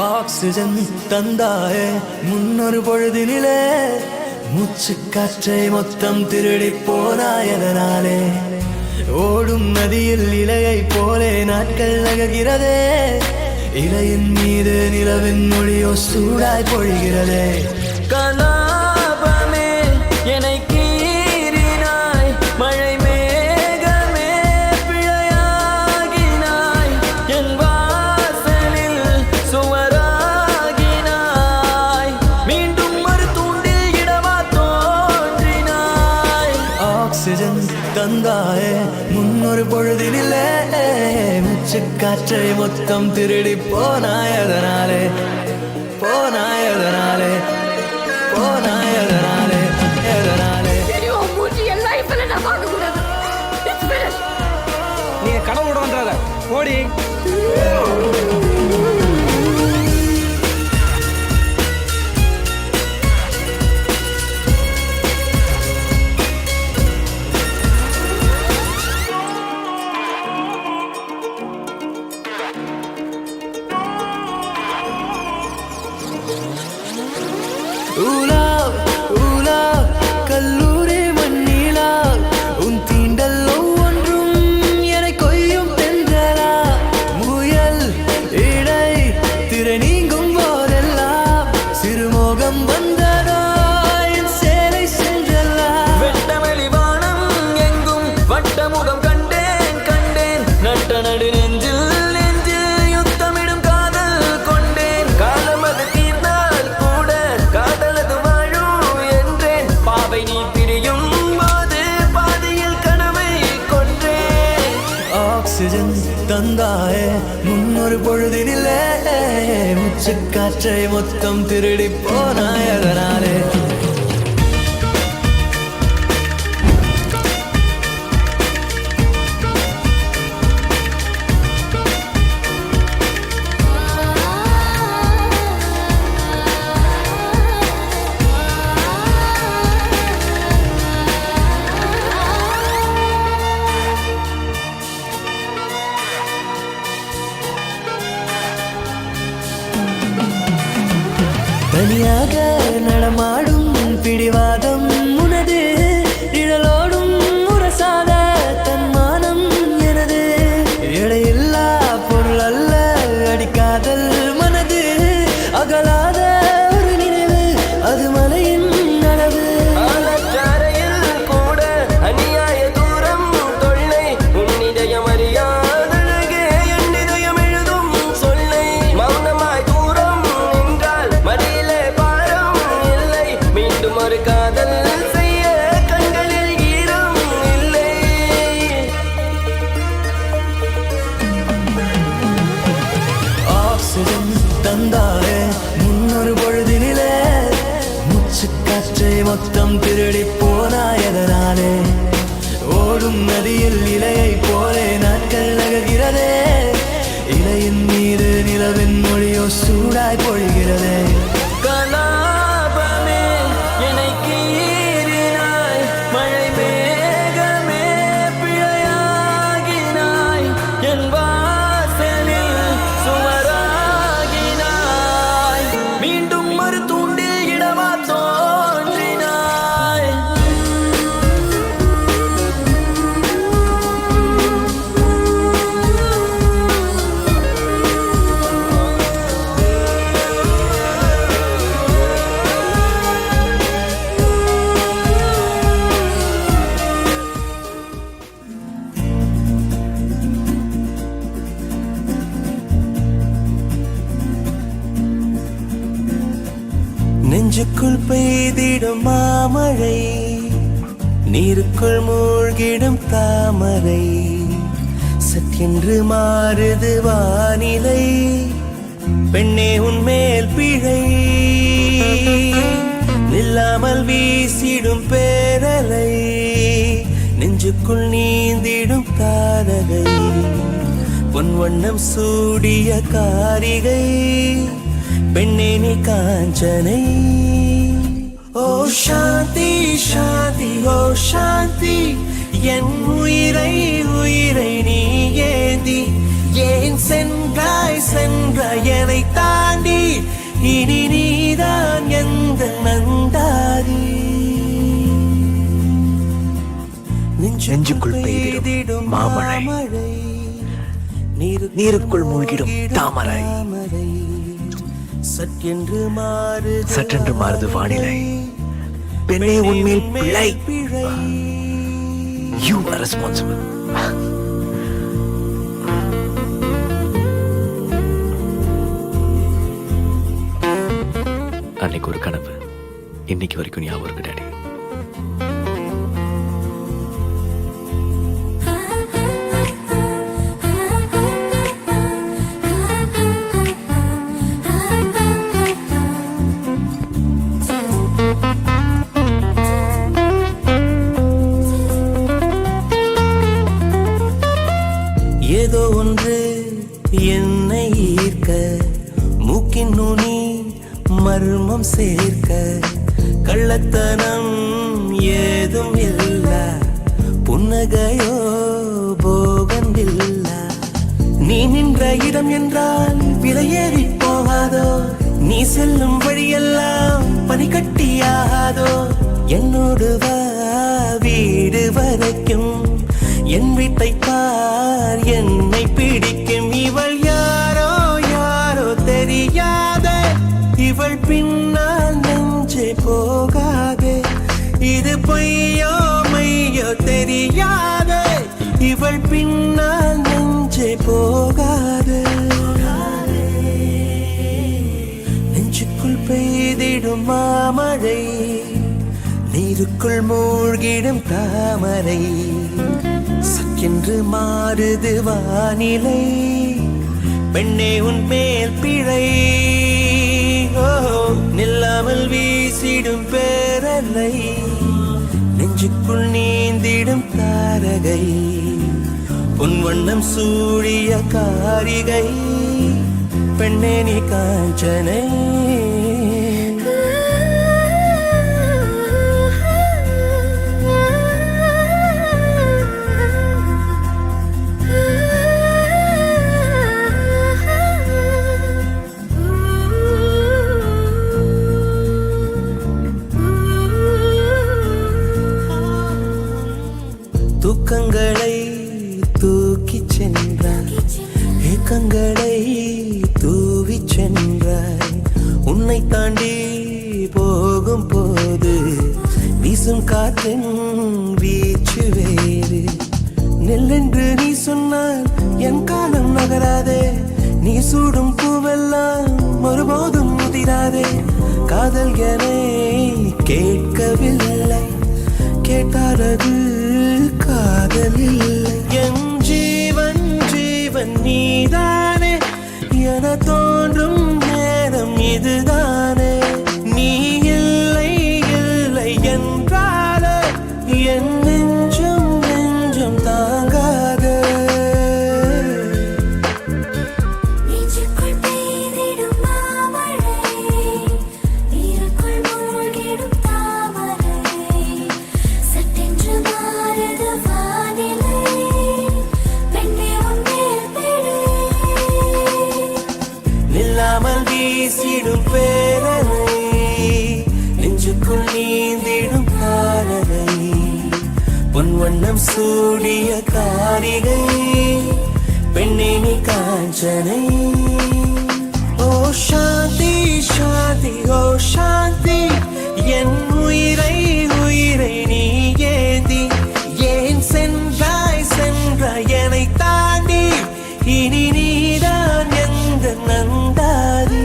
ஆக்சிஜன் தந்தாயே முன்னொரு பொழுதினிலே மூச்சு காற்றை மொத்தம் திருடி போனாயதனாலே ஓடும் நதியில் இலையை போலே நாட்கள் நகர்கிறதே இலையின் மீது நிலவின் மொழியோ சூடாய் பொழிகிறதே கலாபமே என்னை கீறினாய் மழை மேகமே பிழையாகினாய் என் வாசலில் சுவராகினாய் மீண்டும் ஒரு தூண்டில் இடமா தோன்றினாய் ஆக்சிஜன் தந்தாயே முன்னொரு பொழுதினிலே மூச்சு காற்றை மொத்தம் திருடி போனாயதனாலே போனாயதனாலே போனாயதனாலே எதனாலே மூச்சு என் லைஃப்ல நான் பார்க்க கூடாது It's finished. நீ கனவு விடுறத ஓடி ஊலா ஊலா கல்லூரி மண்ணிலா உன் தீண்டல் ஒவ்வொன்றும் என கொய்யும் தென்றலா முயல் இடை திரை நீங்கும் போதெல்லாம் சிறுமோகம் வந்ததோ என் சேலை சென்றல்லா வெட்டவெளி வானம் எங்கும் வட்டமுகம் கண்டேன் கண்டேன் நட்ட நடு நெஞ்சில் நெஞ்சில் யுத்தமிடும் காதல் கொண்டேன் காலம் அது தீர்ந்தால் கூட காதலது வாழும் என்றேன் பாவை நீ பிரியும் போது பாதையில் கனவை கொன்றேன் ஆக்சிஜன் தந்தாயே முன்னொரு பொழுதினிலே மூச்சு காற்றை மொத்தம் திருடி போனாயதனாலே ஓடும் நதியில் இலையை போலே நாட்கள் நகர்கிறதே இலையின் மீது நிலவின் மொழியோ சூடாய் பொழிகிறதே கலாபமே என்னை கீறினாய் மழை மேகமே பிழையாகினாய் என் வாசலில் சுவராகினாய் மீண்டும் ஒரு தூண்டில் இடமா தோன்றினாய் நெஞ்சுக்குள் பெய்திடும் மாமழை நீருக்குள் மூழ்கிடும் தாமரை சற்றென்று மாறுது வானிலை பெண்ணே உன்மேல் பிழை நில்லாமல் வீசிடும் பேரலை நெஞ்சுக்குள் நீந்திடும் தாரகை பொன் வண்ணம் சூடிய காரிகை பெண்ணே நீ காஞ்சனை ஓ சாந்தி சாந்தி ஓ சாந்தி என் உயிரை உயிரை நீ ஏந்தி ஏன் சென்றாய் சென்றாய் என்னை தாண்டி இனி நீதான் எந்த நந்தாரி நெஞ்சுக்குள் பெய்திடும் மாமழை நீருக்குள் மூழ்கிடும் தாமரை சற்றென்று மாறுது வானிலை பெண்ணே உன்மேல் பிழை You are responsible. அன்னைக்கு ஒரு கனவு இன்னைக்கு வரைக்கும் ஞாபகம் இருக்கு டாடி ஏதோ ஒன்று என்னை ஈர்க்க மூக்கின் நுனி மர்மம் சேர்க்க கள்ளத்தனம் ஏதும் இல்ல புன்னகையோ போகந்தில்ல நீ நின்ற இடம் என்றால் விலையேறி போகாதோ நீ செல்லும் வழியெல்லாம் பனிக்கட்டியாகாதோ என்னோடு வா வீடு வரைக்கும் என் வீட்டை பார் என்னை பிடிக்கும் இவள் யாரோ யாரோ தெரியாத இவள் பின்னால் நெஞ்சே போகாதே இது பொய்யோ மையோ தெரியாத இவள் பின்னால் நெஞ்சே போகாதே நெஞ்சுக்குள் பெய்திடும் மாமழை நீருக்குள் மூழ்கிடும் தாமரை சற்றென்று மாறுது வானிலை பெண்ணே உன்மேல் பிழை நில்லாமல் வீசிடும் பேரலை நெஞ்சுக்குள் நீந்திடும் தாரகை உன் வண்ணம் சூழிய காரிகை பெண்ணே நீ காஞ்சனை தூக்கங்களை தூக்கி சென்றாய் ஏக்கங்களை தூவி சென்றாய் உன்னை தாண்டி போகும் போது வீசும் காற்றின் வீச்சு வேறு நெல்லென்று நீ சொன்னால் என் காலம் நகராதே நீ சூடும் பூவெல்லாம் ஒருபோதும் முதிராதே காதல் என கேட்கவில்லை கேட்டாரது காதல் இல்லை என் ஜீவன் ஜீவன் நீதானே என தோன்றும் நேரம் இதுதானே நீ இல்லை இல்லை என்றாலே என் நெஞ்சம் நெஞ்ச பொன்வண்ணம் சூடிய காரிகை பெண்ணே நீ காஞ்சனை. ஓ சாந்தி சாந்தி ஓ சாந்தி என் உயிரை உயிரை நீ ஏந்தி ஏன் சென்றாய் சென்றாய் என்னை தாண்டி இனி நீதான் எந்த நந்தாதி.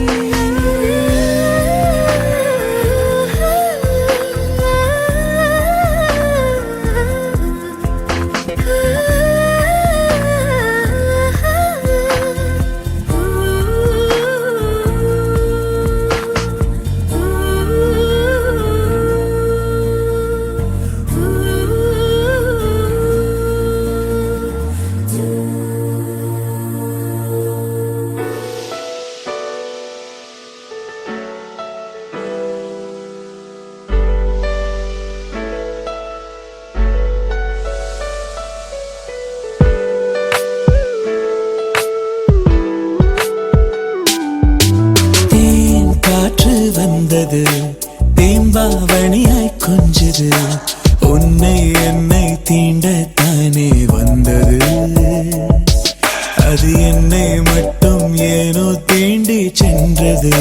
வந்தது தேம்பாவணியாய் கொஞ்சது உன்னை என்னை தீண்டத்தானே வந்தது. அது என்னை மட்டும் ஏனோ தீண்டி சென்றது.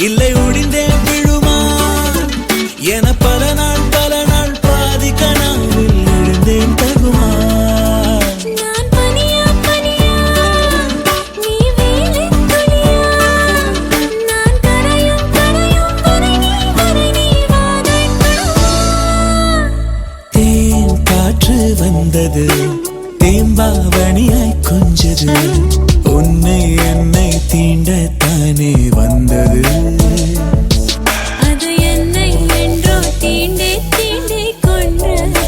இல்லை ஒடிந்தேன் விழுமா என பல நாள் பாதி கனவில் எழுந்தேன் தகுமா. நான் பனியா பனியா நீ வேலித் துளியா நான் கரையும் கரையும் வரை நீ வாதைப்படுமா. தேன் காற்று வந்தது தேம்பாவணியாய் கொஞ்சது உன்னை என்னை தீண்டத்தானே வந்தது. அது என்னை என்றோ தீண்டி தீண்டி கொன்றது.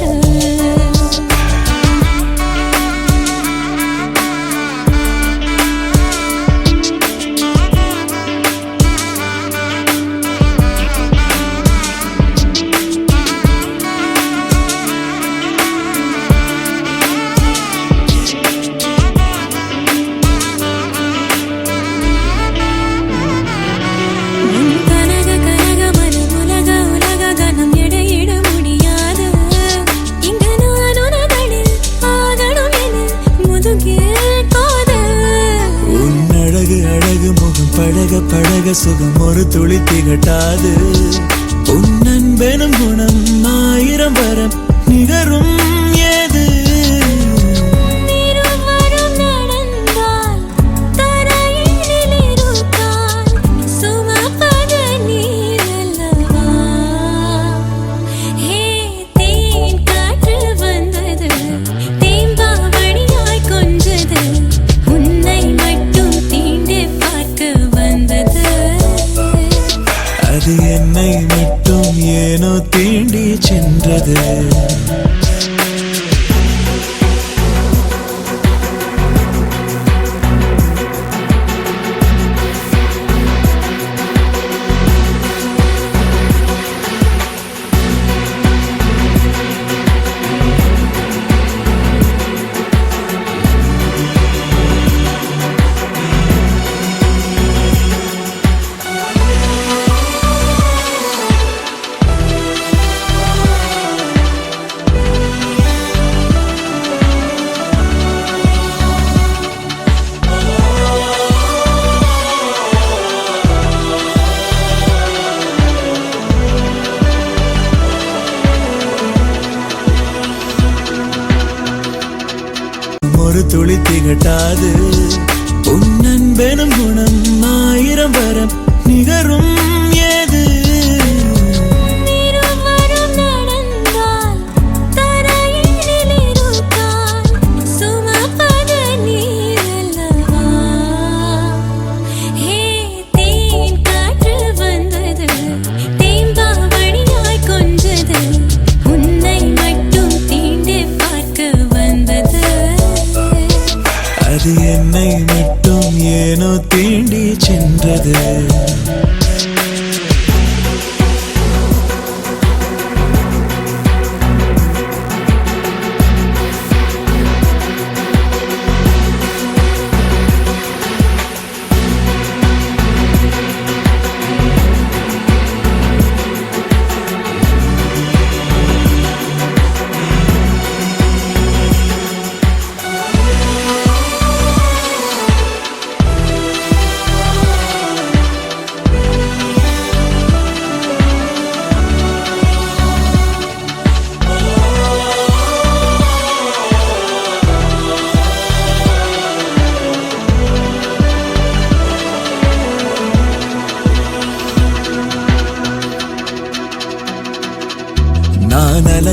பழக பழக சுகம் ஒரு துளி திகட்டாது. உன் அன்பெனும் குணம் 1000 வரம் நிகரும் ஏது. அது என்னை மட்டும் ஏனோ தீண்டி சென்றது. ஒரு துளி திகட்டாது. உன் அன்பெனும் குணம் 1000 வரம் நிகரும் ஏது. அது என்னை மட்டும் ஏனோ தீண்டி சென்றது.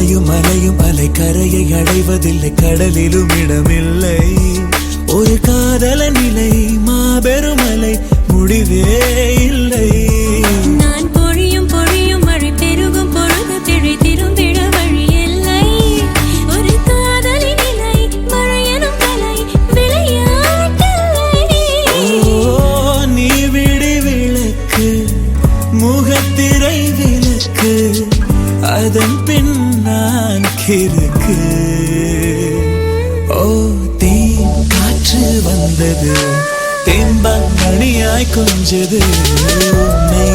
பாயும் அலையும் அலை கரையை அடைவதில்லை, கடலிலும் இடமில்லை. ஒரு காதல நிலை மாபெரும் அலை, முடிவே இல்லை. நான் பொழியும் பொழியும் மழை பெருகும் பொழுது திழை திரும்பிட வழி இல்லை. ஒரு காதலின் நிலை மழையனும் கலை விளையாட்டில்லை. ஓ நீ விடி விளக்கு, முகத்திரை விளக்கு, அதன் பின் நான் கிறுக்கு. ஓ தீ காற்று வந்தது, தேம்பான் மணியாய் கொஞ்சது, உன்னை